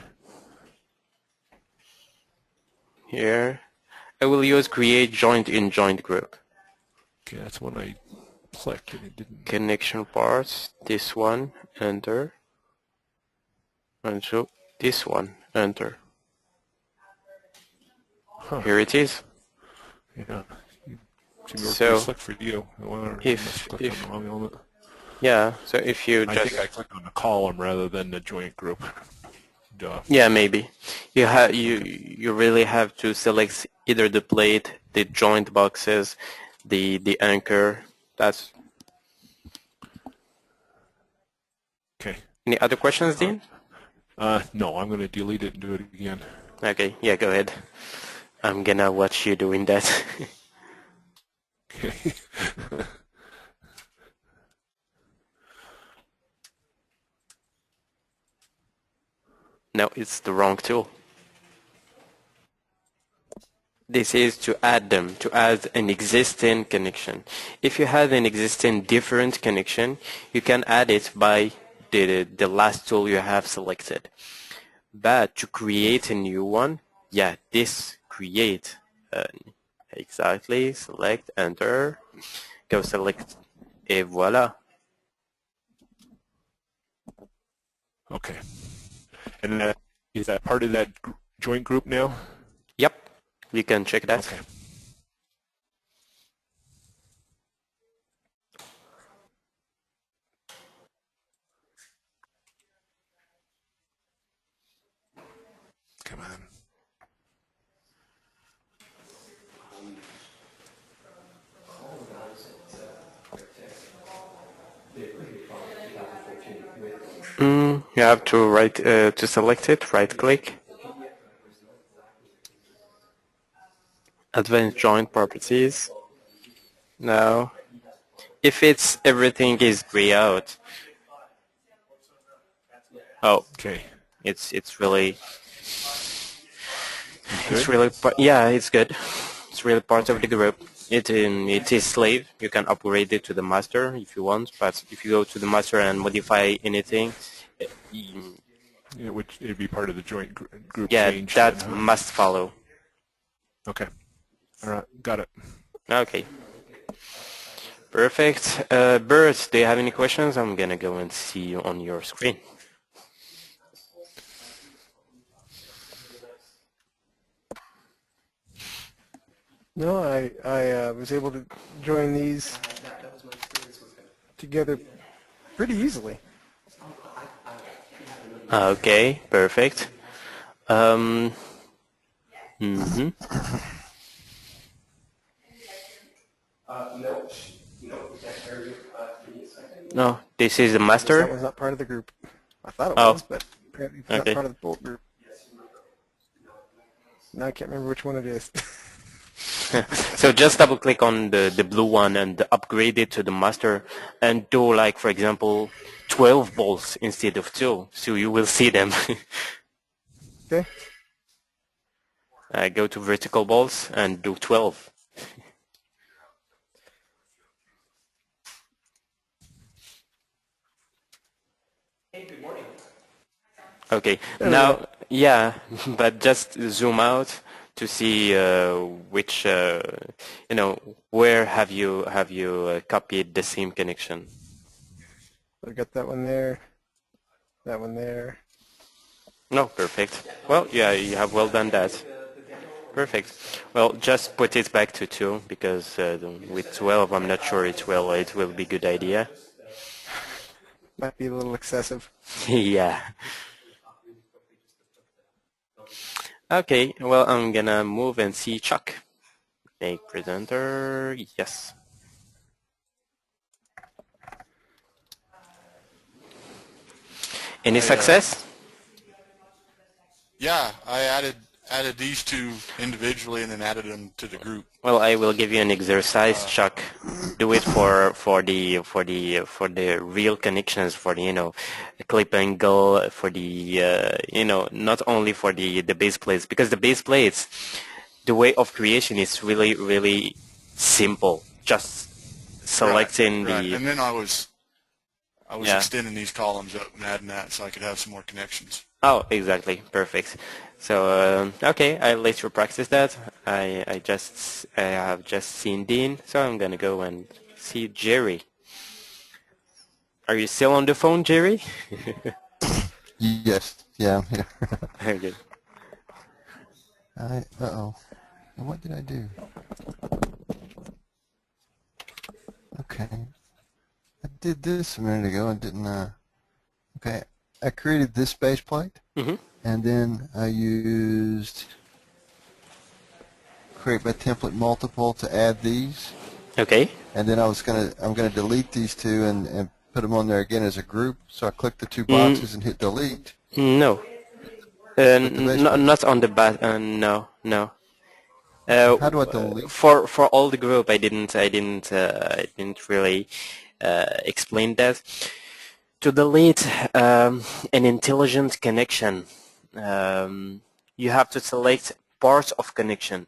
Here, I will use create joint in joint group. Okay, that's when I clicked and it didn't. Connection parts, this one, enter. And so this one, enter. Huh. Here it is. Yeah. So slick for you. if on the wrong element. yeah, so if you I just think I clicked on the column rather than the joint group. Duh. yeah, maybe you really have to select either the plate, the joint boxes, the anchor. That's Okay. any other questions, Dean? No, I'm going to delete it and do it again. Okay, yeah, go ahead. I'm gonna watch you doing that. Okay. No, it's the wrong tool. This is to add them, to add an existing connection. If you have an existing different connection, you can add it by the last tool you have selected. But to create a new one, yeah, this create. Exactly, select, enter, go select, et voila. Okay. And is that part of that joint group now? Yep, you can check that. Okay. Come on. You have to to select it, right click, advanced joint properties. Now, if it's everything is gray out, oh, Okay. it's really Good? yeah, it's good. It's really part of Okay. the group. It is slave. You can upgrade it to the master if you want, but if you go to the master and modify anything, It'd be part of the joint group yeah, change then, that huh? must follow. Okay. All right. Got it. Okay. Perfect. Bert, do you have any questions? I'm gonna go and see you on your screen. No, I was able to join these together pretty easily. Okay, perfect. Mm-hmm. No, this is the That master. one's not part of the group. I thought it Oh, was, but apparently it's not okay. part of the bolt group. Now I can't remember which one it is. So just double click on the blue one and upgrade it to the master and do like, for example, 12 bolts instead of 2, so you will see them. Okay. Go to vertical bolts and do 12. Okay, There we go. now, yeah, but just zoom out to see which, where have you copied the same connection. I got that one there. That one there. No, perfect. Well, yeah, you have well done that. Perfect. Well, just put it back to 2 because with 12, I'm not sure it will be good idea. Might be a little excessive. Yeah. Okay, well, I'm gonna move and see Chuck. Make presenter, yes. Any success? Yeah, I added these two individually and then added them to the group. Well, I will give you an exercise, Chuck. Do it for the real connections, for the clip angle, for the not only for the base plates, because the base plates, the way of creation is really simple. Just selecting Right. the And then I was yeah. extending these columns up and adding that so I could have some more connections. Oh, exactly, perfect. So okay, I'll let you practice that. I have just seen Dean, so I'm gonna go and see Jerry. Are you still on the phone, Jerry? Yes. Yeah, I'm here. Okay. Uh-oh. And what did I do? Okay. I did this a minute ago and didn't, okay. I created this base plate, Mm-hmm. and then I used create my template multiple to add these, Okay. and then I'm gonna delete these two and put them on there again as a group. So I click the two Mm, boxes and hit delete. no, With the base plate. not on the back. No. How do I delete? For all the group, I didn't really explain that. To delete an intelligent connection, you have to select part of connection,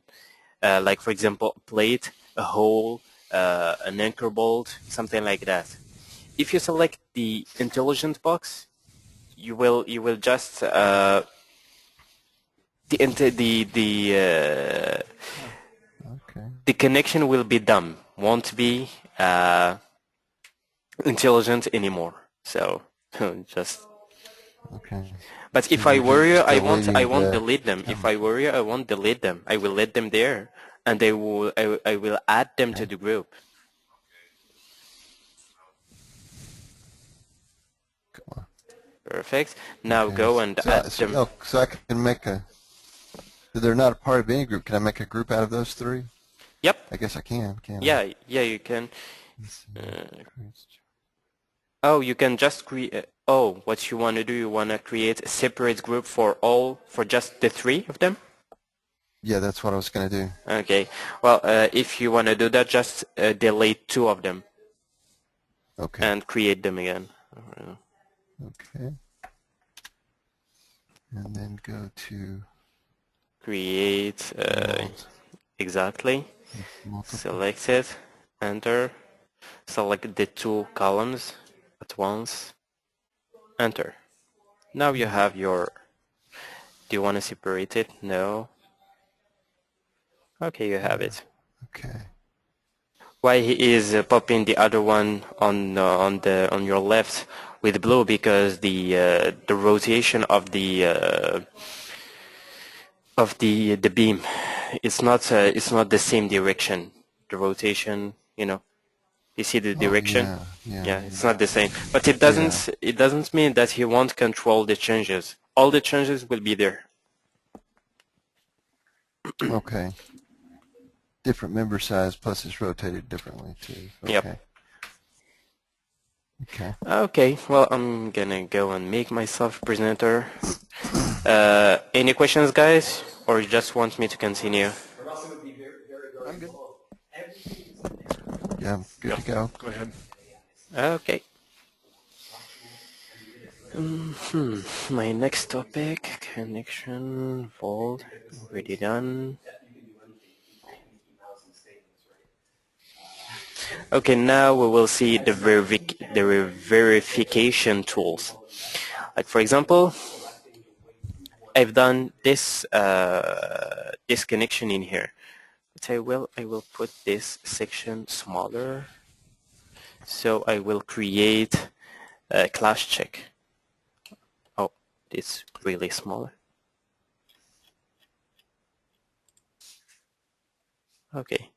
like for example, a plate, a hole, an anchor bolt, something like that. If you select the intelligent box, you will just Okay. the connection will be dumb, won't be intelligent anymore. So just Okay. But So if I you're were you, just deleting I won't the delete them. If comment. I were you, I won't delete them. I will let them there, and I will add them to Okay. the group. Come on. Perfect. Now Okay. go and add them. So I can make a. They're not a part of any group. Can I make a group out of those three? Yep. I guess I can. Can I? Yeah. Yeah. You can. Let's see. Oh, you can just create. Oh, what you want to do? You want to create a separate group for just the three of them? Yeah, that's what I was going to do. Okay. Well, if you want to do that, just delete two of them Okay. and create them again. Okay. And then go to Create. world. Exactly. Multiple. Select it. Enter. Select the two columns at once. Enter. Now you have your. Do you want to separate it? No. Okay, you have it. Okay. Why he is popping the other one on your left with blue? Because the rotation of the beam, it's not the same direction. The rotation, you see the Oh direction. yeah. Yeah. Yeah, it's not the same. But Yeah. it doesn't mean that he won't control the changes. All the changes will be there. Okay. Different member size plus it's rotated differently too. Okay. Yep. Okay. Okay, well, I'm gonna go and make myself presenter. Any questions, guys? Or you just want me to continue? I'm good. Yeah, I'm good to go. Go ahead. Okay. My next topic, connection, vault, already done. Okay, now we will see the verification tools. Like for example, I've done this this connection in here. But I will put this section smaller. So I will create a class check. Oh, it's really small. Okay.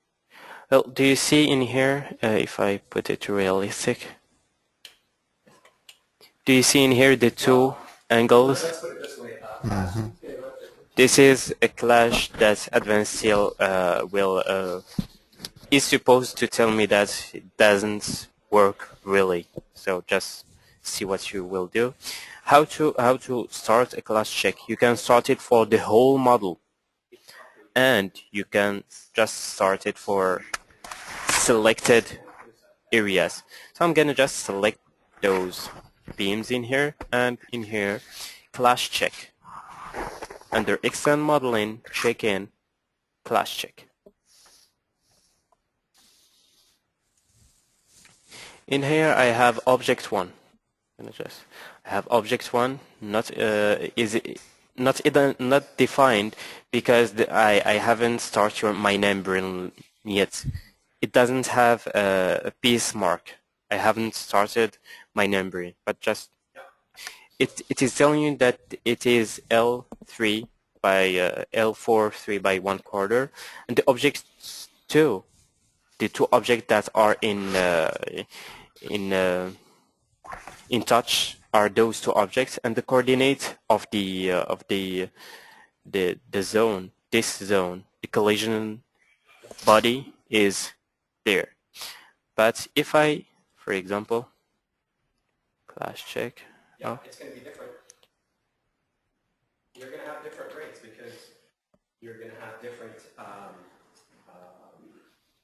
Well, do you see in here, if I put it to realistic, do you see in here the two angles? This is a clash that Advanced Steel is supposed to tell me that it doesn't work really. So just see what you will do. How to start a class check? You can start it for the whole model, and you can just start it for selected areas. So I'm gonna just select those beams in here, and in here, class check. Under extend modeling, check in, class check. In here I have object 1. I have object 1 not not defined because I haven't started my membrane yet. It doesn't have a piece mark. I haven't started my membrane, but just it is telling you that it is L3 by L4 3 by 1/4, and the objects 2, the two objects that are in touch are those two objects, and the coordinate of the zone, this zone, the collision body is there. But if I, for example, class check. Yeah, Oh. it's going to be different. You're going to have different rates because you're going to have different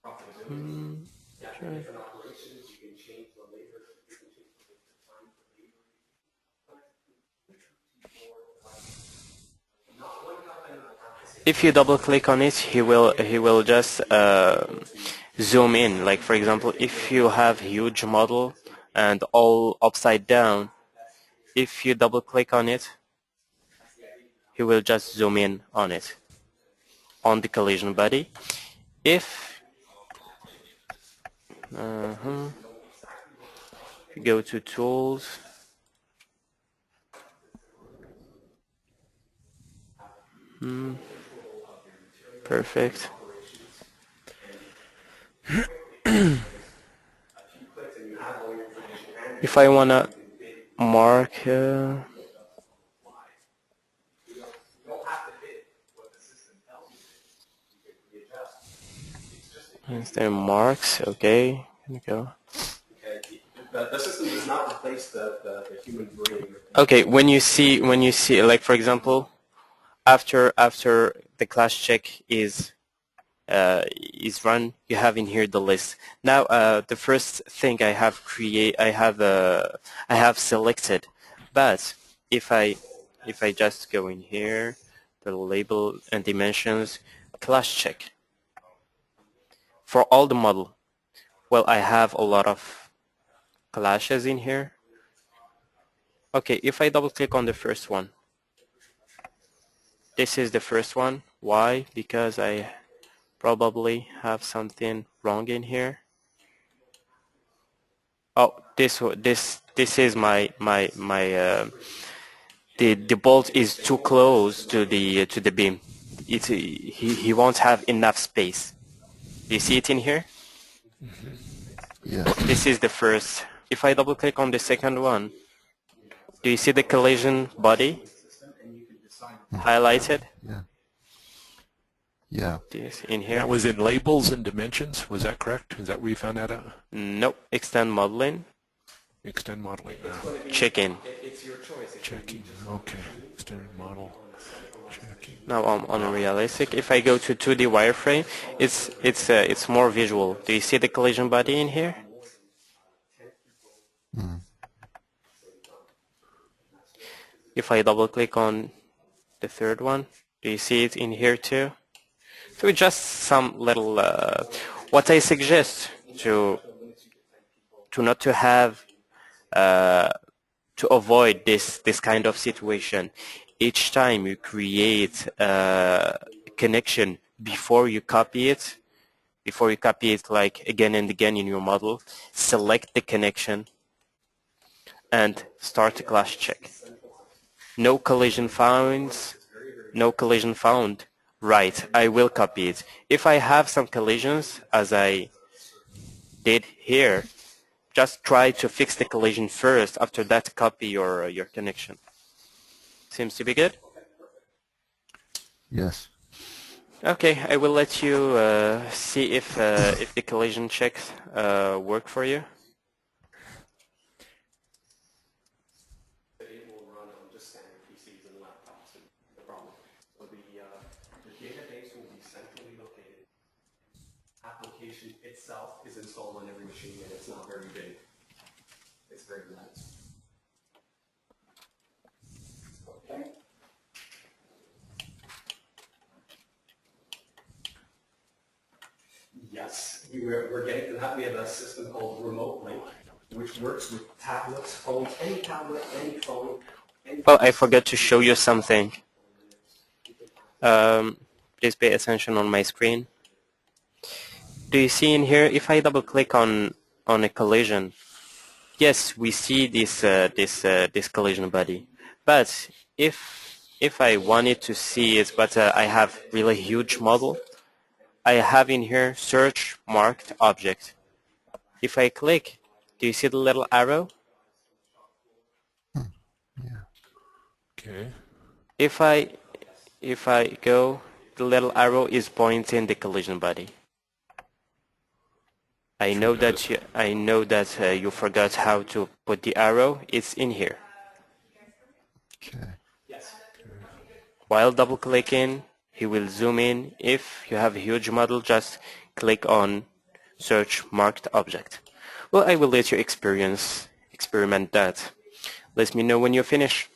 profitability. Yeah, different operations. You can change the labor. You can change the time for labor. Not one company will have the same. If you double click on it, he will just zoom in. Like for example, if you have huge model and all upside down, if you double click on it, he will just zoom in on it, on the collision body. If you go to tools, Perfect. If I wanna mark, instead of marks, okay, here we go. The system does not replace the human brain. Okay, when you see, like for example, after the class check is run, you have in here the list. Now, the first thing I have selected, but if I just go in here, the label and dimensions, class check for all the model. Well, I have a lot of clashes in here. Okay, if I double click on the first one, this is the first one. Why? Because I probably have something wrong in here. Oh, this is the bolt is too close to the beam. He won't have enough space. Do you see it in here? Yes. This is the first. If I double click on the second one, do you see the collision body highlighted? Yeah. Yeah. This in here. That was in labels and dimensions. Was that correct? Is that where you found that out? Nope. Extend modeling. Extend modeling. Check-in. It's your choice. Checking. Okay. Extended model. Checking. Now I'm on realistic. If I go to 2D wireframe, it's more visual. Do you see the collision body in here? If I double click on the third one, do you see it in here too? So just some little. What I suggest to not to have to avoid this kind of situation. Each time you create a connection before you copy it like again and again in your model, select the connection and start a class check. No collision found. No collision found. Right, I will copy it. If I have some collisions, as I did here, just try to fix the collision first. After that, copy your connection. Seems to be good? Yes. Okay, I will let you see if the collision checks work for you. It will run on just standard PCs and laptops. The problem. So the database will be centrally located. Application itself is installed on every machine, and it's not very big. It's very light. Okay. Yes, we're getting to that. We have a system called Remote Link, which works with tablets, phones, any tablet, any phone. Well, I forgot to show you something. Please pay attention on my screen. Do you see in here, if I double click on a collision, yes, we see this collision body. But if I wanted to see it, but I have really huge model, I have in here search marked object. If I click, do you see the little arrow? Okay. If I go, the little arrow is pointing the collision body. I know that you forgot how to put the arrow. It's in here. Okay. While double clicking, he will zoom in. If you have a huge model, just click on search marked object. Well, I will let you experiment that. Let me know when you finish.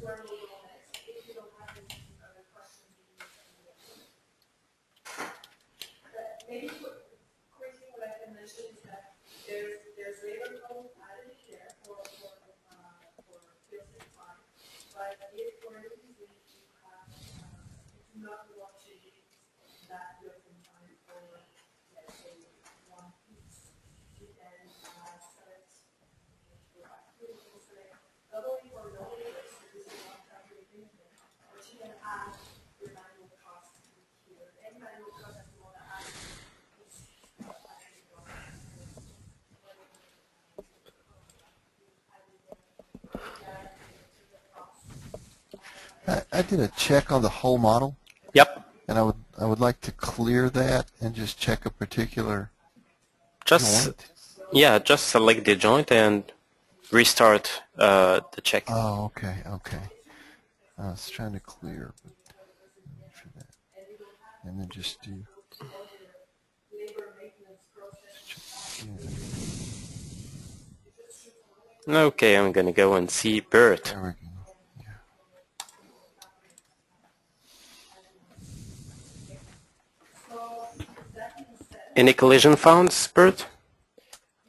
where we'll go next. If you don't have any other questions, maybe quickly what I can mention is that there's labor code added in there for field fine. But if for any reason you have do not want to use that built-in time for, let's say, one piece, you can select not only for no labor, so this is not calculating it, but you can add your manual cost here. Any manual cost that you want to add is actually done. I did a check on the whole model, Yep. and I would like to clear that and just check a particular Just joint. yeah, just select the joint and restart the check. Oh, okay, okay. I was trying to clear, but for that, and then just do. Okay, I'm gonna go and see Bert. There we go. Any collision found, Bert?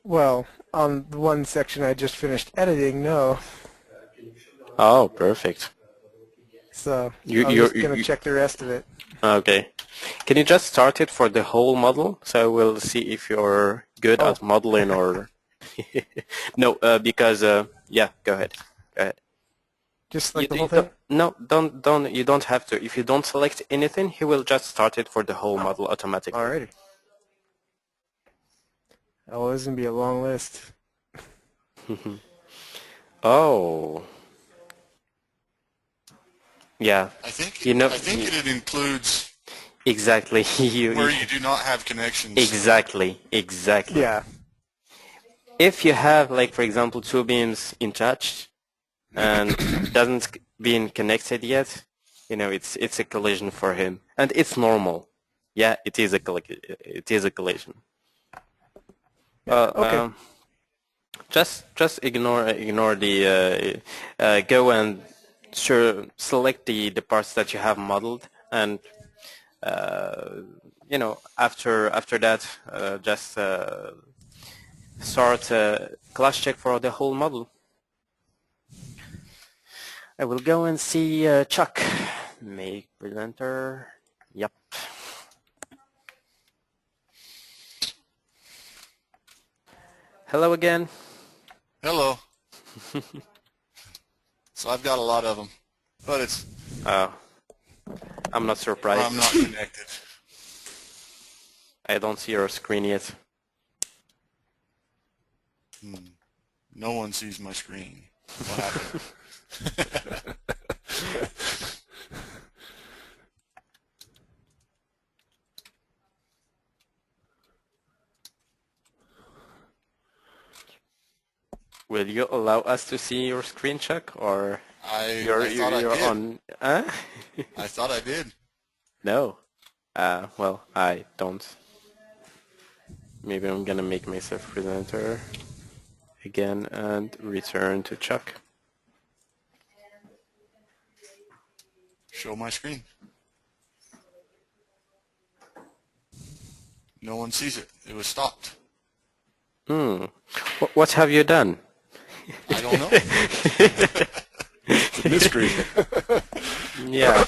Well, on the one section I just finished editing, no. Oh, perfect. So You- I'm you're- just going to check the rest of it. Okay. Can you just start it for the whole model? So we'll see if you're good at modeling or... No, because... yeah, go ahead. Go ahead. Just like the You whole thing? No, don't. You don't have to. If you don't select anything, he will just start it for the whole model automatically. Alrighty. Oh, this is going to be a long list. Oh. Yeah, I think You know- I think it includes exactly. where you do not have connections. Exactly. Yeah. If you have, like, for example, two beams in touch and doesn't been connected yet, it's a collision for him, and it's normal. Yeah, it is a collision. Okay. Just ignore the go and select the parts that you have modeled, and after that just start class check for the whole model. I will go and see Chuck. Make presenter. Yep. Hello again. Hello. So I've got a lot of them, but it's I'm not surprised. I'm not connected. I don't see your screen yet. No one sees my screen. What happened? Will you allow us to see your screen, Chuck, or I you're thought I did. on? I thought I did. No. Well, I don't. Maybe I'm gonna make myself presenter again and return to Chuck. Show my screen. No one sees it. It was stopped. What have you done? I don't know. Mystery. Yeah.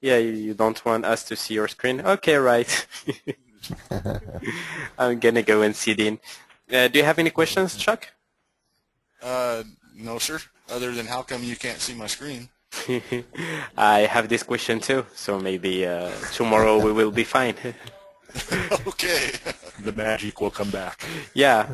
Yeah, you don't want us to see your screen? Okay, right. I'm gonna go and sit in. Do you have any questions, Chuck? No, sir. Other than how come you can't see my screen? I have this question too, so maybe tomorrow we will be fine. Okay. The magic will come back. Yeah.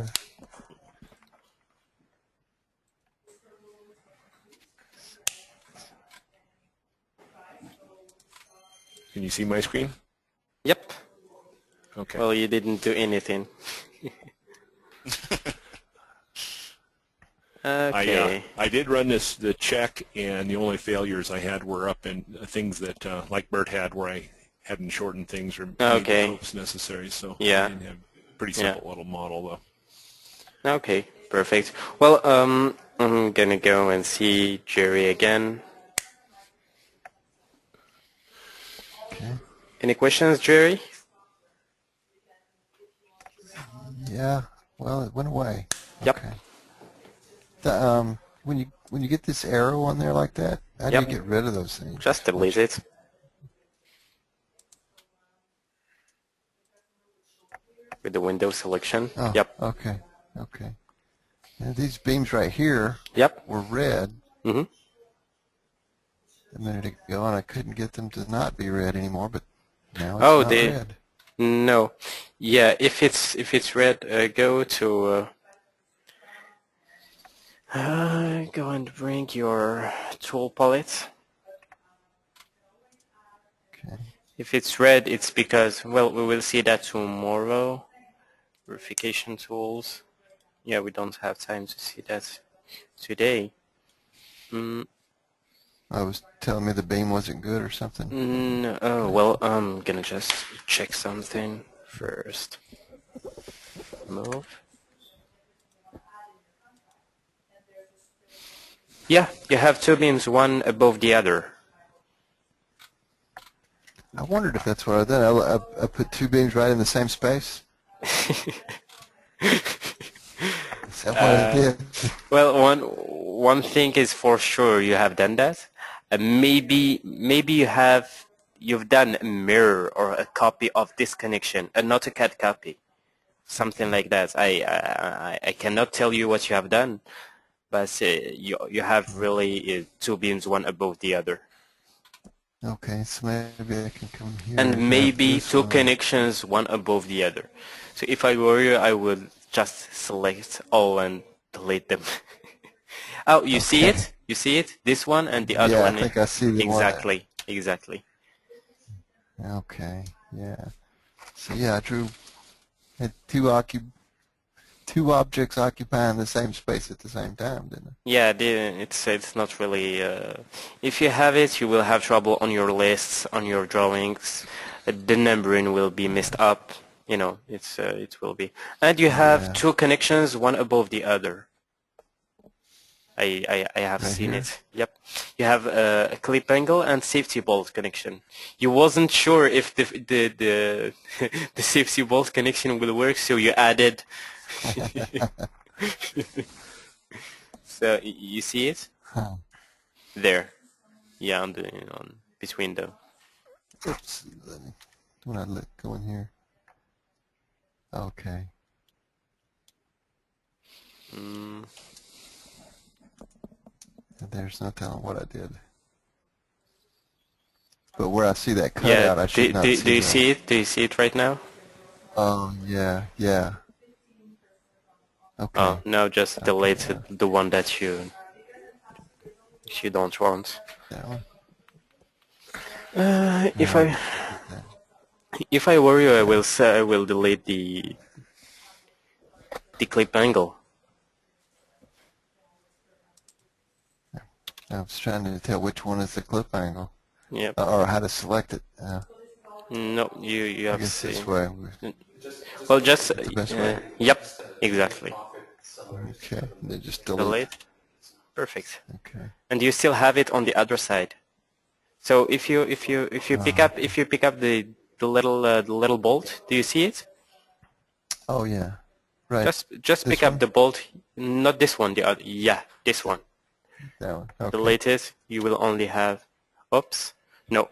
Can you see my screen? Yep. Okay. Well, you didn't do anything. Okay. I did run the check, and the only failures I had were up in things that, like Bert had, where I hadn't shortened things or made Okay. the tropes necessary. So Yeah. I didn't have a pretty simple little model, though. Okay, perfect. Well, I'm gonna go and see Jerry again. Any questions, Jerry? Yeah. Well, it went away. Yep. Okay. The, when you get this arrow on there like that, how do you Yep. get rid of those things? Just delete it. With the window selection. Oh, Yep. okay. Okay. And these beams right here Yep. were red Mm-hmm. a minute ago, and I couldn't get them to not be red anymore, but now it's Oh, not red. no. Yeah, if it's red, go to go and bring your tool palette. Okay. If it's red, it's because, well, we will see that tomorrow. Verification tools. Yeah, we don't have time to see that today. I was telling me the beam wasn't good or something. No, oh, well, I'm gonna just check something first. Move. Yeah, you have two beams, one above the other. I wondered if that's what I did. I put two beams right in the same space. Is that what I did? Well, one thing is for sure you have done that. Maybe you've done a mirror or a copy of this connection, a AutoCAD copy, something like that. I cannot tell you what you have done, but you have really two beams, one above the other, Okay, so maybe I can come here. and grab maybe this two one. connections, one above the other. So if I were you, I would just select all and delete them. Oh, you see Okay. it? You see it? This one and the other Yeah, one. I think I see the Exactly, exactly. one. Okay, yeah. So yeah, I had two objects occupying the same space at the same time, didn't I? Yeah, it's not really. If you have it, you will have trouble on your lists, on your drawings. The numbering will be messed up. You know, it will be. And you have Yeah. two connections, one above the other. I have Right seen here? it. Yep. You have a clip angle and safety bolt connection. You wasn't sure if the the safety bolt connection will work, so you added. So you see it Huh. there? Yeah, on between the. Oops. When I go in here. Okay. Mm, There's no telling what I did. But where I see that yeah. cutout, I should not see Do you that. see it? Do you see it right now? Oh, yeah, yeah. Okay. Oh, no, just delete yeah. the one that you don't want. That one? If No, I if I were you, I will delete the clip angle. I was trying to tell which one is the clip angle, Yep. or how to select it. No, you I have guess this to. way. Well, just the best way. yep, exactly. Okay, and then just delete. Delete. Perfect. Okay. And you still have it on the other side. So if you pick up the little bolt, do you see it? Oh yeah, right. Just This pick up one? the bolt, not this one, the other. Yeah, this one. That one. Okay. Delete it. You will only have. Oops. No.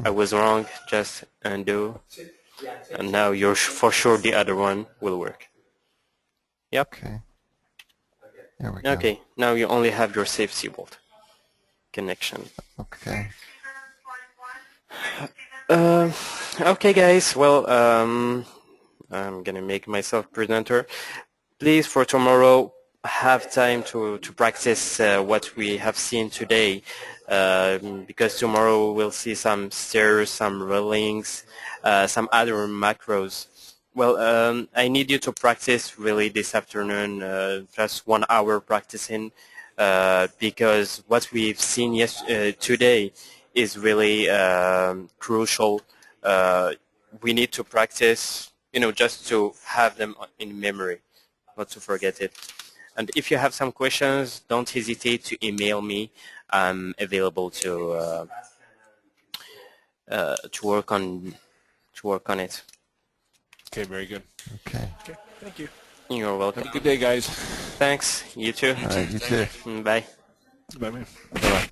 I was wrong. Just undo. And now you're for sure the other one will work. Yep. Okay. There we go. Okay. Now you only have your safety bolt connection. Okay. Okay, guys. Well, I'm gonna make myself presenter. Please, for tomorrow, have time to practice what we have seen today, because tomorrow we'll see some stairs, some railings, some other macros. Well, I need you to practice really this afternoon, just 1 hour practicing, because what we've seen today is really crucial. We need to practice, just to have them in memory, not to forget it. And if you have some questions, don't hesitate to email me. I'm available to work on it. Okay, very good. Okay. Okay, thank you. You're welcome. Have a good day, guys. Thanks. You too. All right, you too. Bye. Bye, man. Bye-bye.